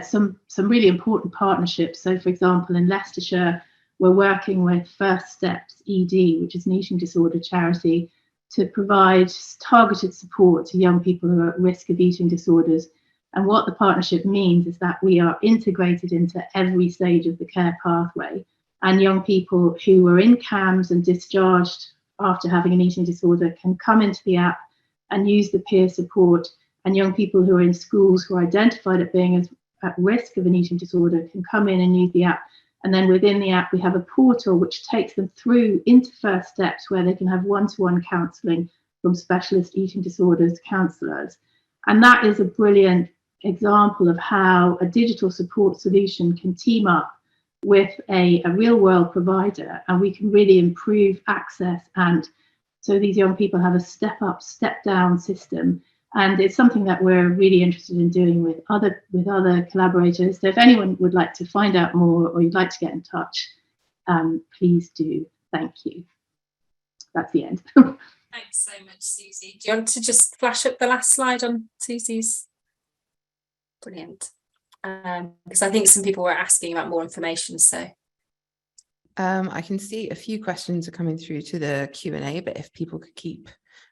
some really important partnerships. So for example, in Leicestershire, we're working with First Steps ED, which is an eating disorder charity, to provide targeted support to young people who are at risk of eating disorders. And what the partnership means is that we are integrated into every stage of the care pathway. And young people who are in CAMS and discharged after having an eating disorder can come into the app and use the peer support. And young people who are in schools who are identified as being at risk of an eating disorder can come in and use the app. And then within the app, we have a portal which takes them through into First Steps, where they can have one-to-one counselling from specialist eating disorders counsellors. And that is a brilliant example of how a digital support solution can team up with a real-world provider, and we can really improve access. And so these young people have a step-up, step-down system. And it's something that we're really interested in doing with other collaborators. So if anyone would like to find out more, or you'd like to get in touch, please do. Thank you. That's the end. Thanks so much, Susie. Do you want to just flash up the last slide on Susie's? Brilliant. Because I think some people were asking about more information, so. I can see a few questions are coming through to the Q&A, but if people could keep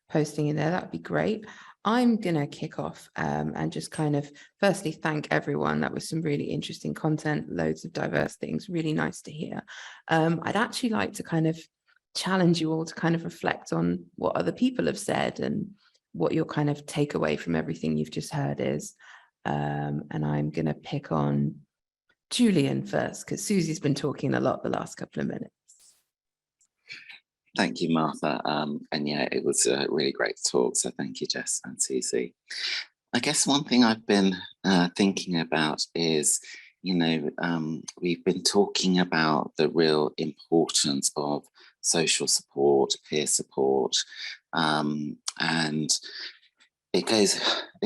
posting in there, that'd be great. I'm gonna kick off and just kind of firstly thank everyone. That was some really interesting content, loads of diverse things, really nice to hear. I'd actually like to kind of challenge you all to kind of reflect on what other people have said and what your kind of takeaway from everything you've just heard is. And I'm gonna pick on Julian first, because Susie's been talking a lot the last couple of minutes. Thank you, Martha. And yeah, it was a really great talk. So thank you, Jess and Susie. I guess one thing I've been thinking about is, you know, we've been talking about the real importance of social support, peer support, and it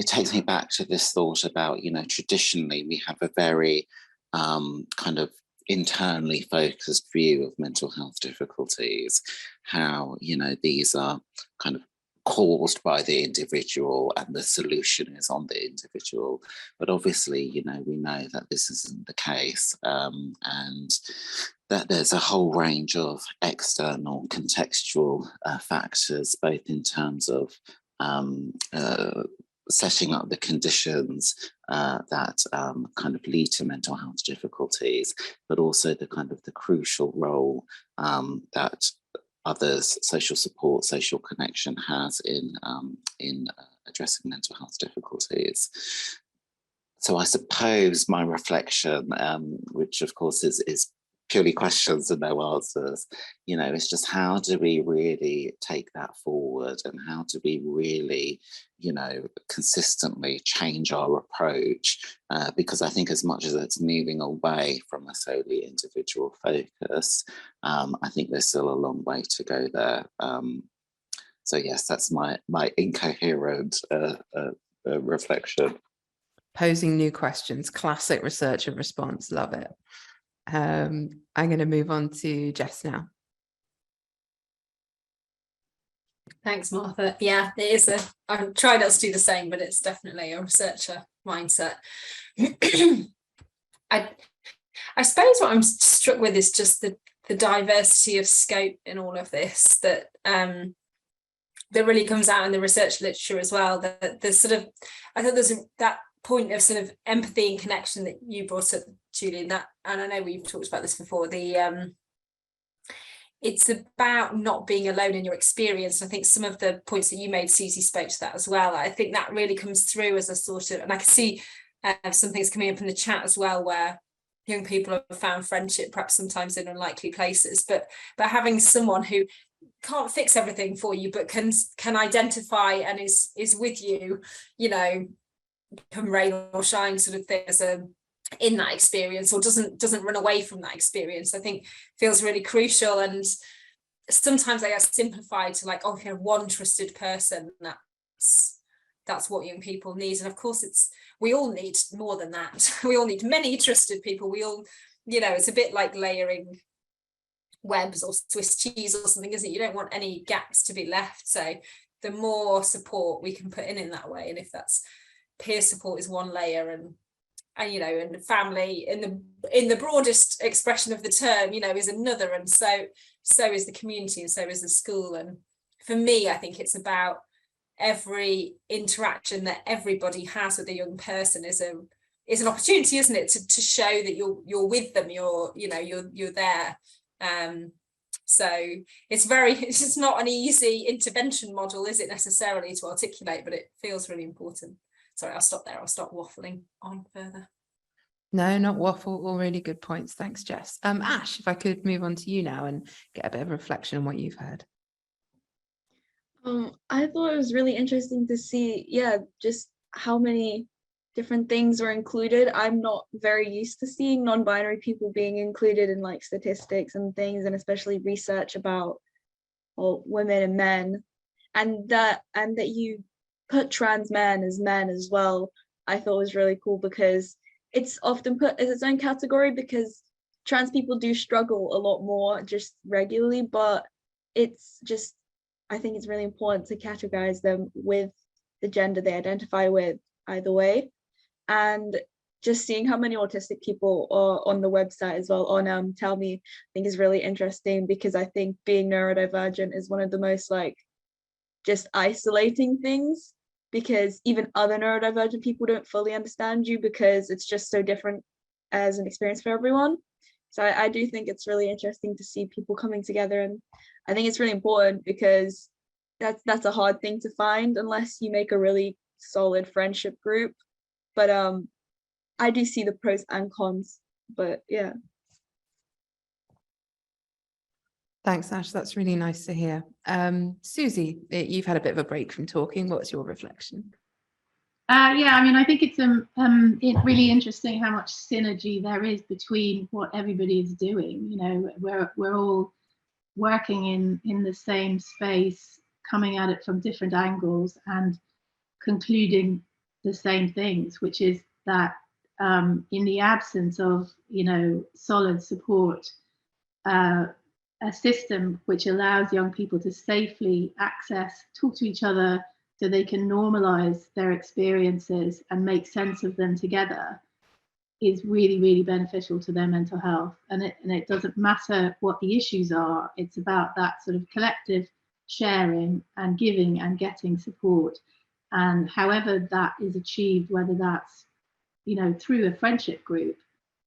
takes me back to this thought about, you know, traditionally we have a very kind of internally focused view of mental health difficulties, how, you know, these are kind of caused by the individual and the solution is on the individual. But obviously, you know, we know that this isn't the case, and that there's a whole range of external contextual factors, both in terms of setting up the conditions that kind of lead to mental health difficulties, but also the kind of the crucial role that others, social support, social connection has in addressing mental health difficulties. So I suppose my reflection, which of course is purely questions and no answers, you know, it's just how do we really take that forward, and how do we really, you know, consistently change our approach, because I think as much as it's moving away from a solely individual focus, I think there's still a long way to go there. So yes, that's my incoherent reflection. Posing new questions, classic research and response, love it. I'm going to move on to Jess now. Thanks, Martha. Yeah, it is I'm trying not to do the same, but it's definitely a researcher mindset. I suppose what I'm struck with is just the diversity of scope in all of this that really comes out in the research literature as well. That there's sort of, I thought there's that point of sort of empathy and connection that you brought up, Julian, that, and I know we've talked about this before, it's about not being alone in your experience. I think some of the points that you made, Susie, spoke to that as well. I think that really comes through as a sort of, and I can see some things coming up in the chat as well, where young people have found friendship perhaps sometimes in unlikely places, but having someone who can't fix everything for you, but can identify and is with you, you know, come rain or shine sort of thing, as in that experience, or doesn't run away from that experience, I think feels really crucial. And sometimes I get simplified to like, oh, you know, one trusted person, that's what young people need. And of course we all need more than that. We all need many trusted people. We all, you know, it's a bit like layering webs or Swiss cheese or something, isn't it? You don't want any gaps to be left. So the more support we can put in that way, and if that's peer support is one layer, and you know, and family in the broadest expression of the term, you know, is another, and so is the community, and so is the school. And for me, I think it's about every interaction that everybody has with a young person is an opportunity, isn't it, to show that you're with them, you're there. So it's not an easy intervention model, is it, necessarily to articulate, but it feels really important. Sorry, I'll stop there. I'll stop waffling on further. No, not waffle. All really good points. Thanks, Jess. Ash, if I could move on to you now and get a bit of reflection on what you've heard. I thought it was really interesting to see, just how many different things were included. I'm not very used to seeing non-binary people being included in like statistics and things, and especially research about women and men, and that you put trans men as well, I thought was really cool, because it's often put as its own category, because trans people do struggle a lot more just regularly, but it's just, I think it's really important to categorize them with the gender they identify with either way. And just seeing how many autistic people are on the website as well, on Tell Me, I think is really interesting, because I think being neurodivergent is one of the most like just isolating things, because even other neurodivergent people don't fully understand you, because it's just so different as an experience for everyone. So I do think it's really interesting to see people coming together, and I think it's really important, because that's a hard thing to find unless you make a really solid friendship group. But I do see the pros and cons, but yeah. Thanks, Ash. That's really nice to hear. Susie, you've had a bit of a break from talking. What's your reflection? Yeah, I mean, I think it's really interesting how much synergy there is between what everybody is doing. You know, we're all working in the same space, coming at it from different angles and concluding the same things, which is that in the absence of, you know, solid support, a system which allows young people to safely talk to each other so they can normalize their experiences and make sense of them together, is really, really beneficial to their mental health. And it doesn't matter what the issues are, it's about that sort of collective sharing and giving and getting support. And however that is achieved, whether that's, you know, through a friendship group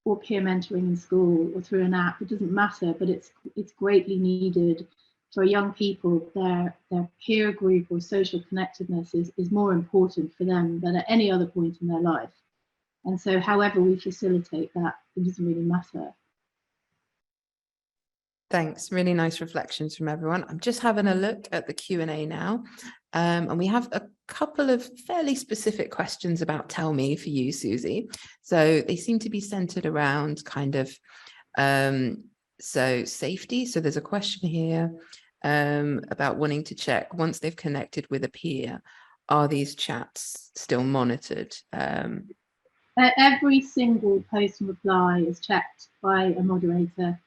or peer mentoring in school or through an app, it doesn't matter, but it's greatly needed for young people. Their peer group or social connectedness is more important for them than at any other point in their life. And so however we facilitate that, it doesn't really matter. Thanks. Really nice reflections from everyone. I'm just having a look at the Q&A now. And we have a couple of fairly specific questions about Tell Me for you, Susie. So they seem to be centered around kind of, so safety. So there's a question here about wanting to check, once they've connected with a peer, are these chats still monitored? Every single post and reply is checked by a moderator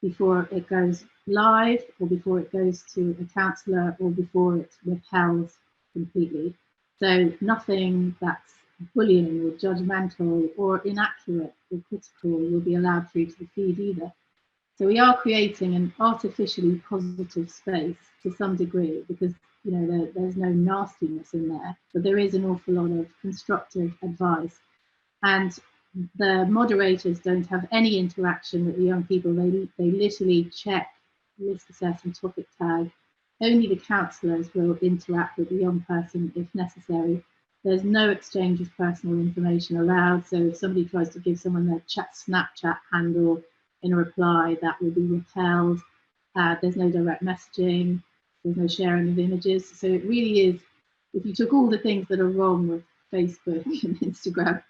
before it goes live, or before it goes to a counsellor, or before it's withheld completely. So nothing that's bullying or judgmental or inaccurate or critical will be allowed through to the feed either. So we are creating an artificially positive space to some degree, because, you know, there's no nastiness in there, but there is an awful lot of constructive advice. And the moderators don't have any interaction with the young people. They literally check, risk assess and topic tag. Only the counsellors will interact with the young person if necessary. There's no exchange of personal information allowed. So if somebody tries to give someone their Snapchat handle in a reply, that will be withheld. There's no direct messaging. There's no sharing of images. So it really is, if you took all the things that are wrong with Facebook and Instagram,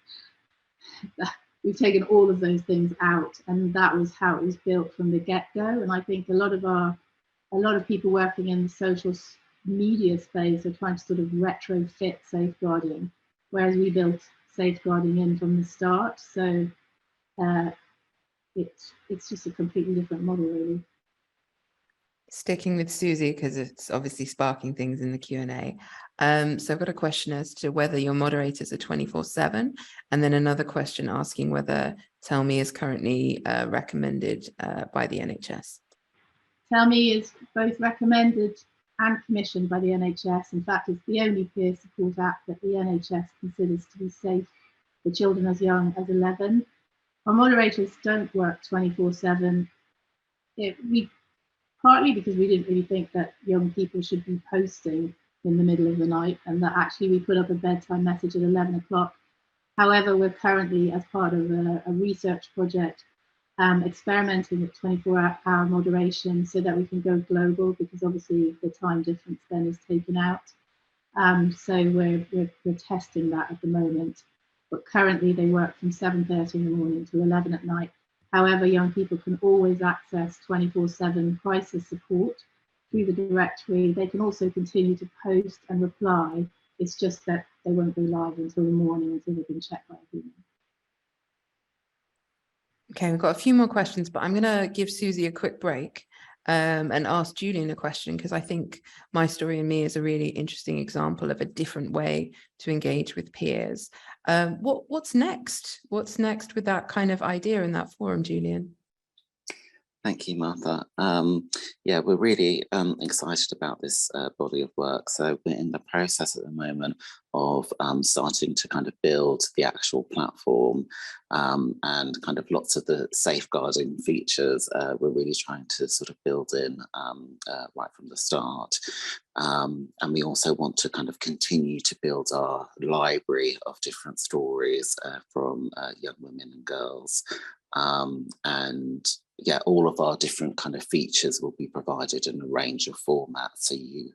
we've taken all of those things out, and that was how it was built from the get-go. And I think a lot of people working in the social media space are trying to sort of retrofit safeguarding, whereas we built safeguarding in from the start. So it's just a completely different model, really. Sticking with Susie, because it's obviously sparking things in the Q&A. So I've got a question as to whether your moderators are 24/7, and then another question asking whether Tell Me is currently recommended by the NHS. Tell Me is both recommended and commissioned by the NHS. In fact, it's the only peer support app that the NHS considers to be safe for children as young as 11. Our moderators don't work 24/7. Partly because we didn't really think that young people should be posting in the middle of the night, and that actually we put up a bedtime message at 11 o'clock. However, we're currently, as part of a research project, experimenting with 24-hour moderation so that we can go global, because obviously the time difference then is taken out. So we're testing that at the moment. But currently they work from 7:30 in the morning to 11 at night. However, young people can always access 24/7 crisis support through the directory. They can also continue to post and reply. It's just that they won't go live until the morning, until they can check by a human. Okay, we've got a few more questions, but I'm going to give Susie a quick break and ask Julian a question, because I think My Story and Me is a really interesting example of a different way to engage with peers. What's next? What's next with that kind of idea in that forum, Julian? Thank you, Martha. Yeah, we're really excited about this body of work. So we're in the process at the moment of starting to kind of build the actual platform and kind of lots of the safeguarding features we're really trying to sort of build in right from the start. And we also want to kind of continue to build our library of different stories from young women and girls. And yeah, all of our different kind of features will be provided in a range of formats. So you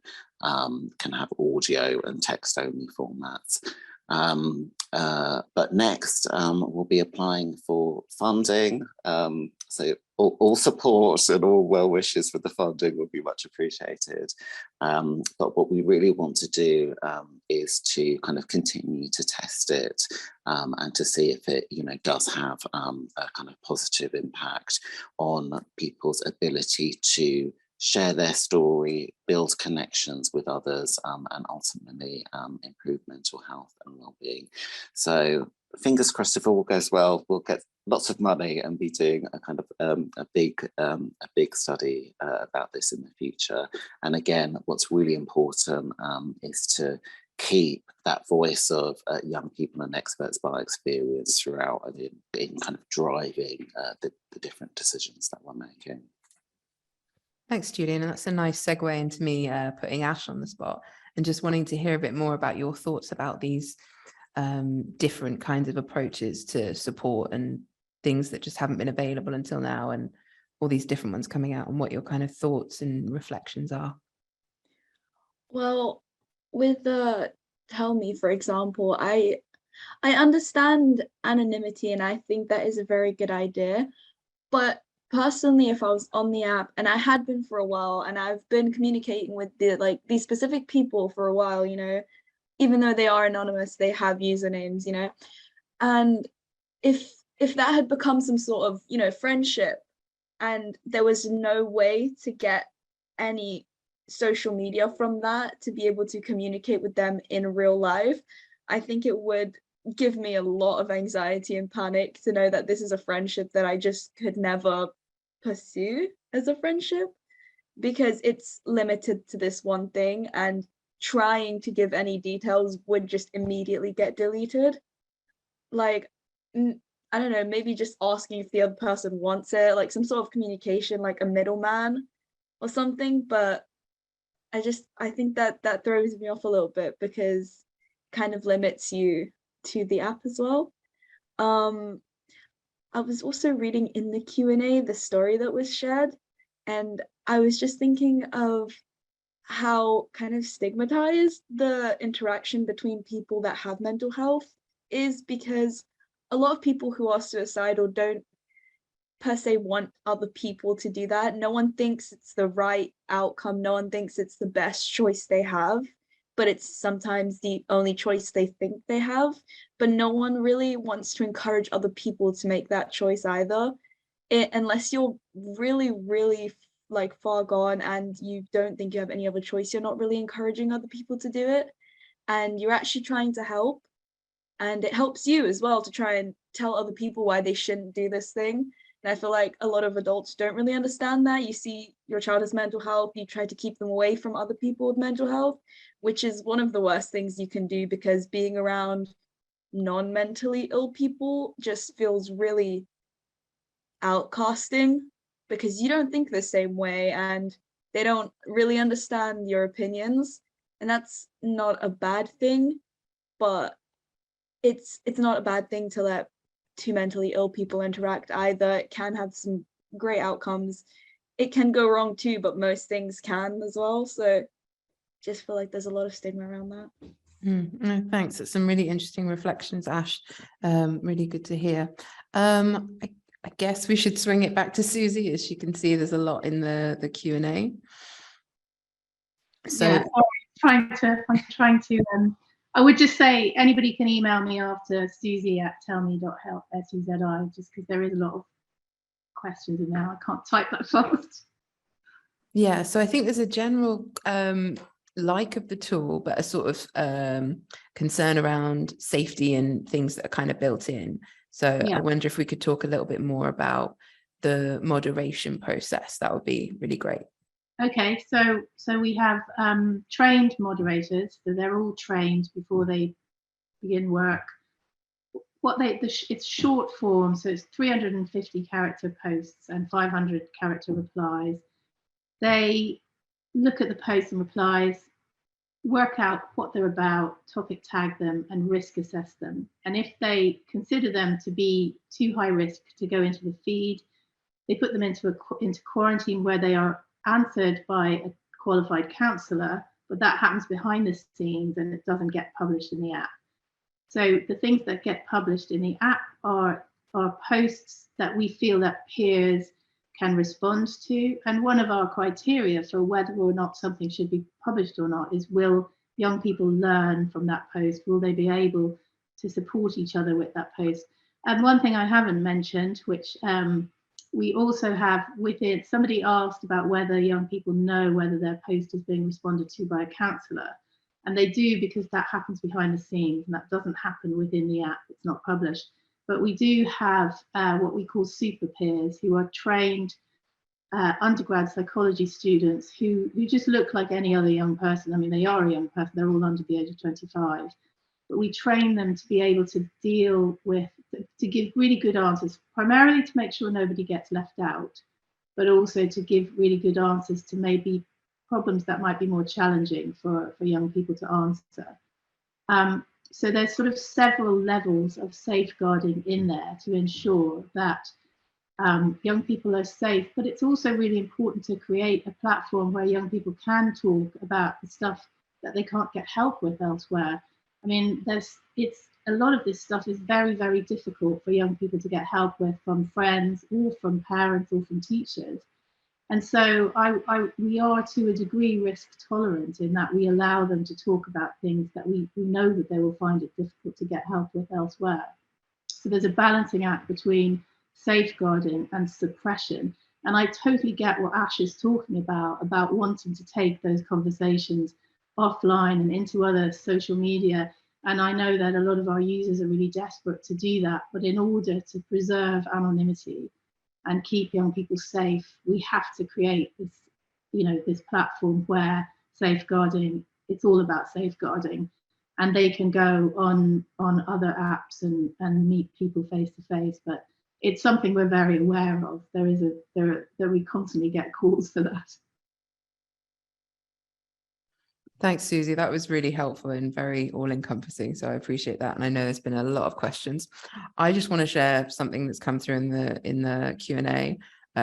can have audio and text only formats. But next, we'll be applying for funding. So all support and all well wishes for the funding will be much appreciated. But what we really want to do is to kind of continue to test it and to see if it, does have a kind of positive impact on people's ability to share their story, build connections with others, and ultimately improve mental health and well-being. So fingers crossed, if all goes well, we'll get lots of money and be doing a kind of a big study about this in the future. And again, what's really important is to keep that voice of young people and experts by experience throughout and in kind of driving the different decisions that we're making. Thanks, Julian. And that's a nice segue into me putting Ash on the spot and just wanting to hear a bit more about your thoughts about these different kinds of approaches to support and things that just haven't been available until now, and all these different ones coming out, and what your kind of thoughts and reflections are. Well, with the Tell Me, for example, I understand anonymity and I think that is a very good idea. But personally, if I was on the app, and I had been for a while, and I've been communicating with these specific people for a while, even though they are anonymous, they have usernames, and if that had become some sort of, friendship, and there was no way to get any social media from that to be able to communicate with them in real life, I think it would give me a lot of anxiety and panic to know that this is a friendship that I just could never pursue as a friendship, because it's limited to this one thing, and trying to give any details would just immediately get deleted. Like, I don't know, maybe just asking if the other person wants it, like some sort of communication, like a middleman or something. But I think that throws me off a little bit, because it kind of limits you to the app as well. I was also reading in the Q&A the story that was shared, and I was just thinking of how kind of stigmatized the interaction between people that have mental health is, because a lot of people who are suicidal don't per se want other people to do that. No one thinks it's the right outcome. No one thinks it's the best choice they have, but it's sometimes the only choice they think they have. But no one really wants to encourage other people to make that choice either, unless you're really, really like far gone and you don't think you have any other choice. You're not really encouraging other people to do it, and you're actually trying to help. And it helps you as well to try and tell other people why they shouldn't do this thing. And I feel like a lot of adults don't really understand that. You see your child has mental health, you try to keep them away from other people with mental health, which is one of the worst things you can do, because being around non-mentally ill people just feels really outcasting, because you don't think the same way and they don't really understand your opinions. And that's not a bad thing, but it's not a bad thing to let two mentally ill people interact either. It can have some great outcomes. It can go wrong too, but most things can as well. So just feel like there's a lot of stigma around that. No, thanks. It's some really interesting reflections, Ash. Really good to hear. I guess we should swing it back to Susie. As you can see, there's a lot in the Q&A. So yeah, I'm trying to I would just say anybody can email me after Susie@tellme.help, SUZI, just because there is a lot of questions in there. I can't type that fast. Yeah, so I think there's a general like of the tool, but a sort of concern around safety and things that are kind of built in. So Yeah. I wonder if we could talk a little bit more about the moderation process. That would be really great. Okay, so we have trained moderators, so they're all trained before they begin work. It's short form, so it's 350 character posts and 500 character replies. They look at the posts and replies, work out what they're about, topic tag them, and risk assess them. And if they consider them to be too high risk to go into the feed, they put them into quarantine, where they are answered by a qualified counsellor, but that happens behind the scenes and it doesn't get published in the app. So the things that get published in the app are posts that we feel that peers can respond to. And one of our criteria for whether or not something should be published or not is, will young people learn from that post? Will they be able to support each other with that post? And one thing I haven't mentioned, which we also have within, somebody asked about whether young people know whether their post is being responded to by a counsellor. And they do, because that happens behind the scenes and that doesn't happen within the app. It's not published. But we do have what we call super peers, who are trained undergrad psychology students who just look like any other young person. I mean, they are a young person, they're all under the age of 25. But we train them to be able to deal with, to give really good answers, primarily to make sure nobody gets left out, but also to give really good answers to maybe problems that might be more challenging for young people to answer. So there's sort of several levels of safeguarding in there to ensure that young people are safe, but it's also really important to create a platform where young people can talk about the stuff that they can't get help with elsewhere. I mean, a lot of this stuff is very, very difficult for young people to get help with from friends or from parents or from teachers. And so we are, to a degree, risk tolerant in that we allow them to talk about things that we know that they will find it difficult to get help with elsewhere. So there's a balancing act between safeguarding and suppression. And I totally get what Ash is talking about wanting to take those conversations offline and into other social media. And I know that a lot of our users are really desperate to do that. But in order to preserve anonymity and keep young people safe, we have to create this, this platform where safeguarding, it's all about safeguarding, and they can go on other apps and meet people face to face. But it's something we're very aware of. We constantly get calls for that. Thanks, Susie. That was really helpful and very all-encompassing. So I appreciate that. And I know there's been a lot of questions. I just want to share something that's come through in the Q&A,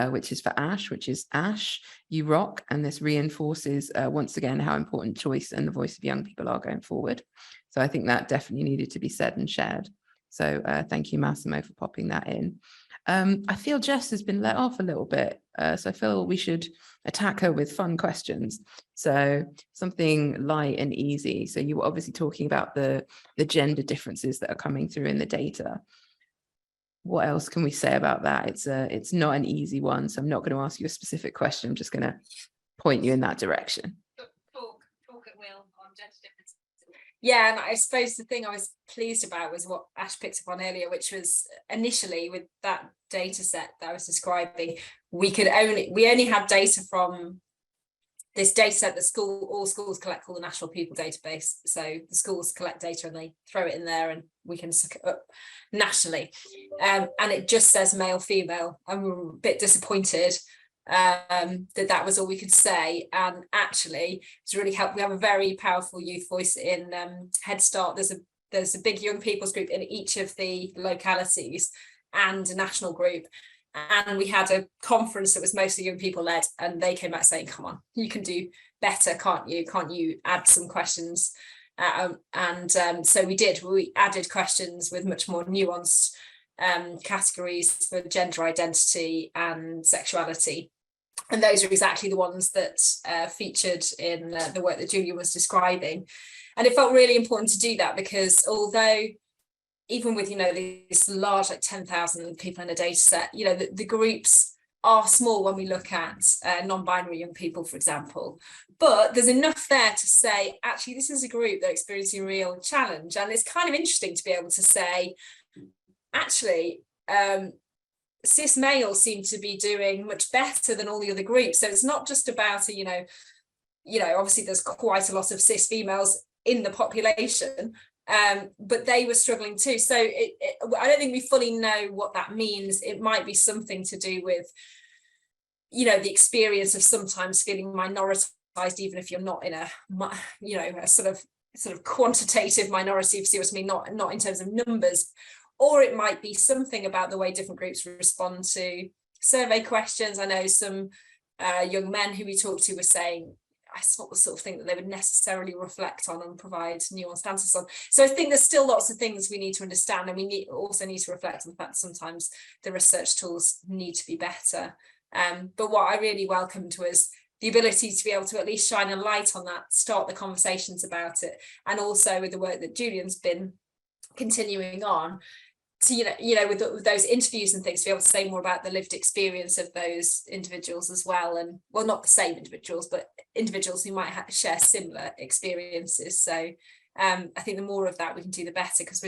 which is for Ash, which is, Ash, you rock. And this reinforces once again how important choice and the voice of young people are going forward. So I think that definitely needed to be said and shared. So thank you, Massimo, for popping that in. I feel Jess has been let off a little bit, so I feel we should attack her with fun questions. So something light and easy. So you were obviously talking about the gender differences that are coming through in the data. What else can we say about that? It's not an easy one, so I'm not going to ask you a specific question. I'm just going to point you in that direction. Talk at will on gender differences. Yeah, and I suppose the thing I was pleased about was what Ash picked up on earlier, which was initially with that data set that I was describing, we only had data from this data set that all schools collect, called the National Pupil Database. So the schools collect data and they throw it in there and we can suck it up nationally. And it just says male, female. I'm a bit disappointed that was all we could say, and actually it's really helped. We have a very powerful youth voice in HeadStart. There's a big young people's group in each of the localities and a national group, and we had a conference that was mostly young people led, and they came back saying, come on, you can do better, can't you add some questions? So we added questions with much more nuanced categories for gender identity and sexuality. And those are exactly the ones that featured in the work that Julia was describing. And it felt really important to do that because although even with, this large, like 10,000 people in a data set, the groups are small when we look at non-binary young people, for example, but there's enough there to say, actually, this is a group that's experiencing real challenge. And it's kind of interesting to be able to say, actually, cis males seem to be doing much better than all the other groups. So it's not just about, obviously there's quite a lot of cis females in the population, but they were struggling too. So I don't think we fully know what that means. It might be something to do with, the experience of sometimes feeling minoritized, even if you're not in a sort of quantitative minority, if you see what I mean, not in terms of numbers. Or it might be something about the way different groups respond to survey questions. I know some young men who we talked to were saying, it's not the sort of thing that they would necessarily reflect on and provide nuanced answers on. So I think there's still lots of things we need to understand, and we also need to reflect on the fact that sometimes the research tools need to be better. But what I really welcomed was the ability to be able to at least shine a light on that, start the conversations about it, and also with the work that Julian's been continuing on, to with those interviews and things, to be able to say more about the lived experience of those individuals as well, and well, not the same individuals, but individuals who might share similar experiences. So I think the more of that we can do, the better, because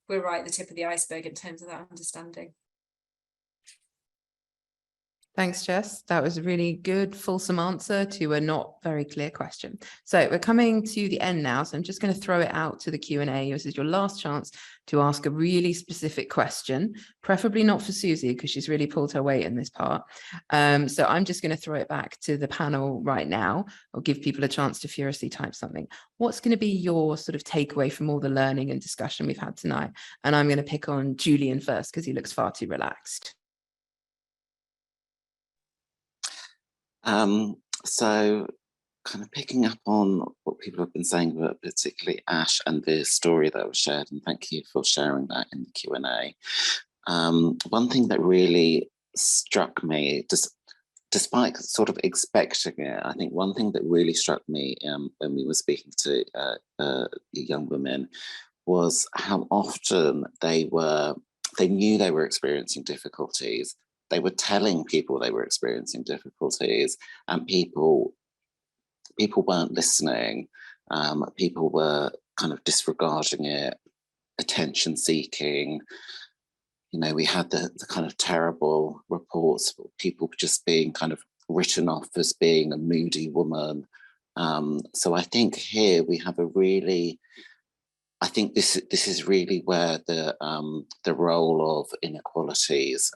we're right at the tip of the iceberg in terms of that understanding. Thanks, Jess. That was a really good, fulsome answer to a not very clear question. So we're coming to the end now, so I'm just going to throw it out to the Q&A. This is your last chance to ask a really specific question, preferably not for Susie, because she's really pulled her weight in this part. So I'm just going to throw it back to the panel right now. I'll give people a chance to furiously type something. What's going to be your sort of takeaway from all the learning and discussion we've had tonight? And I'm going to pick on Julian first, because he looks far too relaxed. So kind of picking up on what people have been saying, but particularly Ash and the story that was shared, and thank you for sharing that in the Q&A. One thing that really struck me, despite sort of expecting it, I think one thing that really struck me when we were speaking to young women was how often they knew they were experiencing difficulties. They were telling people they were experiencing difficulties, and people weren't listening. People were kind of disregarding it, attention seeking. We had the kind of terrible reports of people just being kind of written off as being a moody woman. So I think here we have I think this is really where the role of inequalities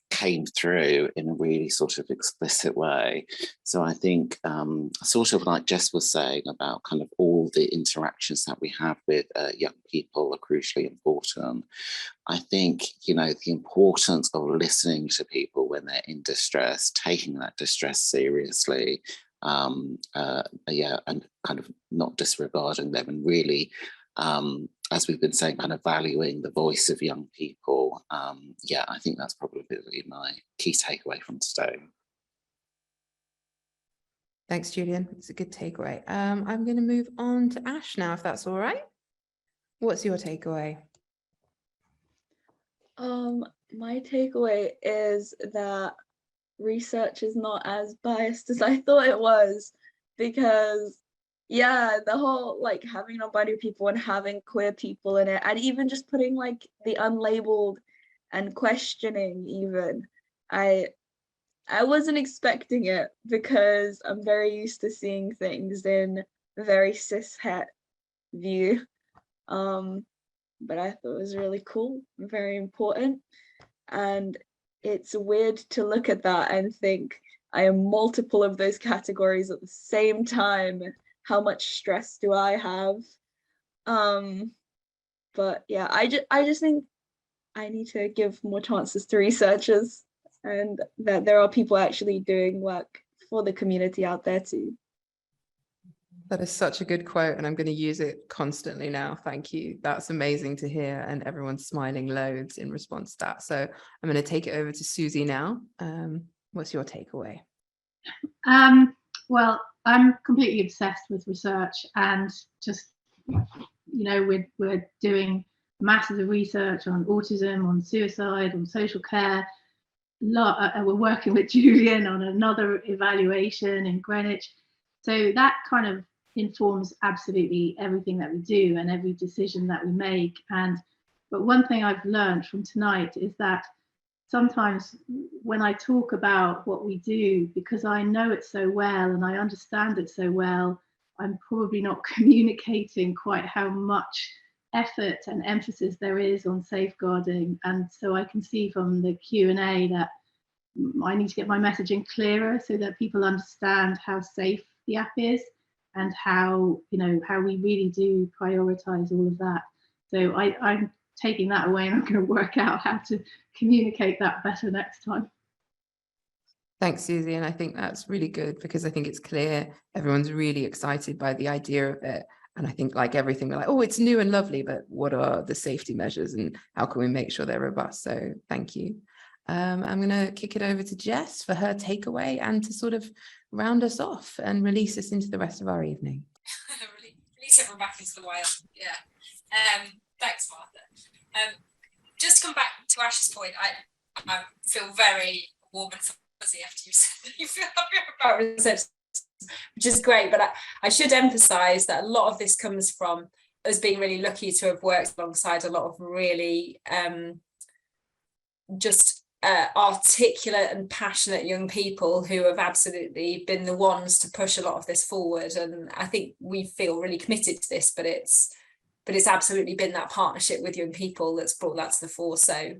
came through in a really sort of explicit way. So I think sort of like Jess was saying about kind of all the interactions that we have with young people are crucially important. I think, the importance of listening to people when they're in distress, taking that distress seriously, and kind of not disregarding them, and really, as we've been saying, kind of valuing the voice of young people. I think that's probably my key takeaway from today. Thanks, Julian. It's a good takeaway. I'm going to move on to Ash now, if that's all right. What's your takeaway? My takeaway is that research is not as biased as I thought it was, because the whole having non-binary people and having queer people in it, and even just putting the unlabeled and questioning, even I wasn't expecting it, because I'm very used to seeing things in a very cis-het view, but I thought it was really cool, very important. And it's weird to look at that and think I am multiple of those categories at the same time. How much stress do I have? But yeah, I just think I need to give more chances to researchers, and that there are people actually doing work for the community out there too. That is such a good quote, and I'm going to use it constantly now. Thank you. That's amazing to hear, and everyone's smiling loads in response to that. So I'm going to take it over to Susie now. What's your takeaway? Well, I'm completely obsessed with research and just we're doing masses of research on autism, on suicide, on social care. We're working with Julian on another evaluation in Greenwich. So that kind of informs absolutely everything that we do and every decision that we make. But one thing I've learned from tonight is that sometimes when I talk about what we do, because I know it so well and I understand it so well, I'm probably not communicating quite how much effort and emphasis there is on safeguarding. And so I can see from the Q&A that I need to get my messaging clearer so that people understand how safe the app is and how we really do prioritize all of that. So I'm taking that away, and I'm going to work out how to communicate that better next time. Thanks, Susie. And I think that's really good, because I think it's clear everyone's really excited by the idea of it. And I think, like everything, we're like, oh, it's new and lovely, but what are the safety measures and how can we make sure they're robust? So thank you. I'm going to kick it over to Jess for her takeaway and to sort of round us off and release us into the rest of our evening. Release everyone back into the wild. Yeah. Thanks, Martha. Just to come back to Ash's point, I feel very warm and fuzzy after you said that you feel happy about research, which is great. But I should emphasise that a lot of this comes from us being really lucky to have worked alongside a lot of really articulate and passionate young people who have absolutely been the ones to push a lot of this forward. And I think we feel really committed to this, but it's absolutely been that partnership with young people that's brought that to the fore. So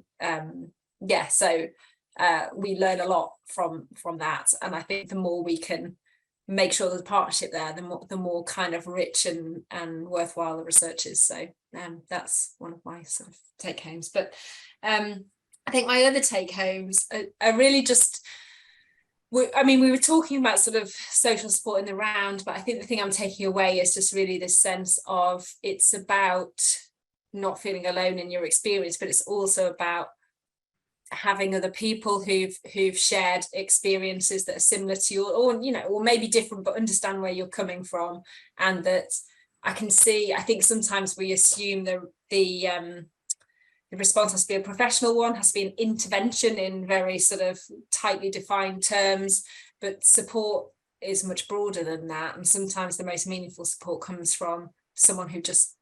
we learn a lot from that, and I think the more we can make sure there's a partnership there, the more kind of rich and worthwhile the research is. So that's one of my sort of take homes. But I think my other take homes are really just, we were talking about sort of social support in the round, but I think the thing I'm taking away is just really this sense of it's about not feeling alone in your experience, but it's also about having other people who've shared experiences that are similar to you, or maybe different, but understand where you're coming from. And that I think sometimes we assume the response has to be a professional one, has to be an intervention in very sort of tightly defined terms, but support is much broader than that. And sometimes the most meaningful support comes from someone who just,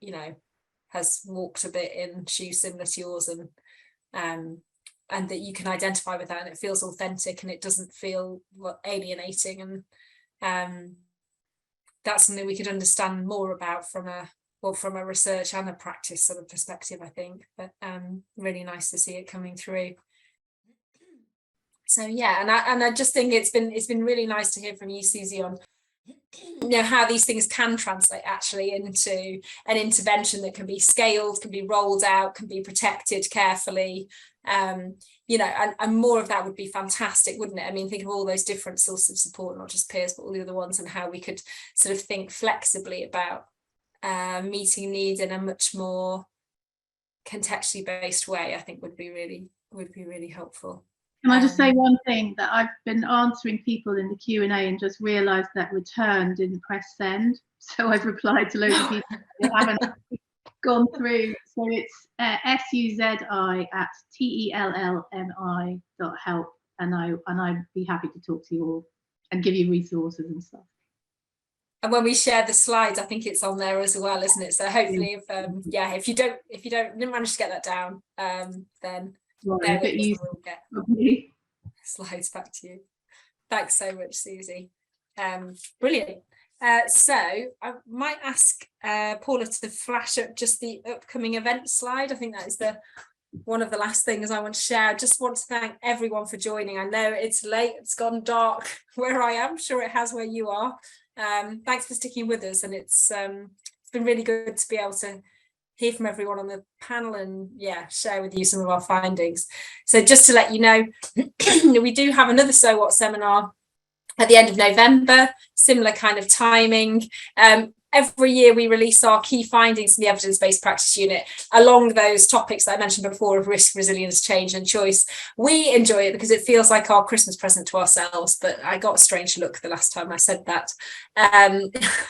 has walked a bit in shoes similar to yours, and that you can identify with that, and it feels authentic and it doesn't feel alienating. And that's something we could understand more about from a research and a practice sort of perspective, I think. But really nice to see it coming through. So yeah, and I just think it's been really nice to hear from you, Susie, on how these things can translate actually into an intervention that can be scaled, can be rolled out, can be protected carefully. And more of that would be fantastic, wouldn't it? I mean, think of all those different sources of support, not just peers, but all the other ones, and how we could sort of think flexibly about meeting needs in a much more contextually based way. I think would be really helpful. Can I just say one thing, that I've been answering people in the Q&A and just realised that return didn't press send, so I've replied to loads of people who haven't gone through. So it's SUZI@TELLNI.help, and I'd be happy to talk to you all and give you resources and stuff. And when we share the slides, I think it's on there as well, isn't it? So hopefully, if you didn't manage to get that down, then we'll get slides back to you. Thanks so much, Susie. Brilliant. So I might ask Paula to flash up just the upcoming event slide. I think that is one of the last things I want to share. I just want to thank everyone for joining. I know it's late, it's gone dark where I am, sure it has where you are. Thanks for sticking with us, and it's been really good to be able to hear from everyone on the panel and share with you some of our findings. So just to let you know, we do have another So What seminar at the end of November, similar kind of timing. every year we release our key findings in the evidence-based practice unit along those topics that I mentioned before of risk, resilience, change and choice. We enjoy it because it feels like our Christmas present to ourselves, but I got a strange look the last time I said that.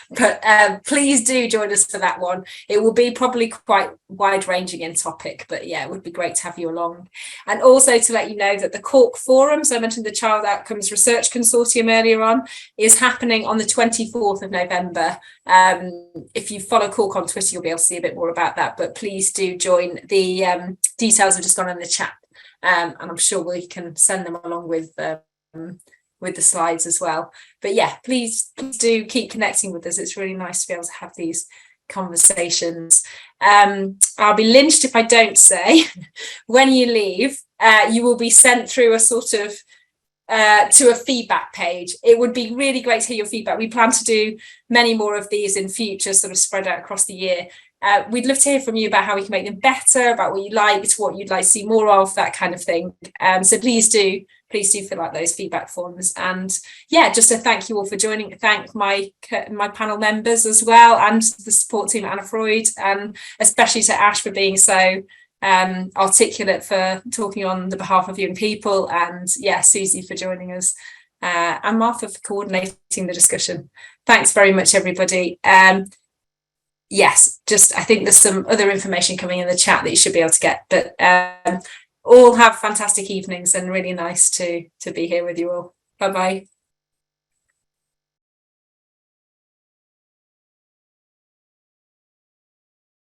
But please do join us for that one. It will be probably quite wide-ranging in topic, but yeah, it would be great to have you along. And also to let you know that the Cork Forum, so I mentioned the Child Outcomes Research Consortium earlier on, is happening on the 24th of November. If you follow Cork on Twitter, you'll be able to see a bit more about that, but please do join. The details have just gone in the chat, and I'm sure we can send them along with the slides as well. But yeah, please do keep connecting with us. It's really nice to be able to have these conversations. I'll be lynched if I don't say, when you leave, you will be sent through a sort of to a feedback page. It would be really great to hear your feedback. We plan to do many more of these in future, sort of spread out across the year. We'd love to hear from you about how we can make them better, about what you liked, what you'd like to see more of, that kind of thing. So please do fill out those feedback forms. And yeah, just to thank you all for joining. Thank my panel members as well, and the support team at Anna Freud, and especially to Ash for being so articulate, for talking on the behalf of young people, and yeah, Susie for joining us, and Martha for coordinating the discussion. Thanks very much, everybody. Yes, just I think there's some other information coming in the chat that you should be able to get, but all have fantastic evenings, and really nice to be here with you all. Bye bye.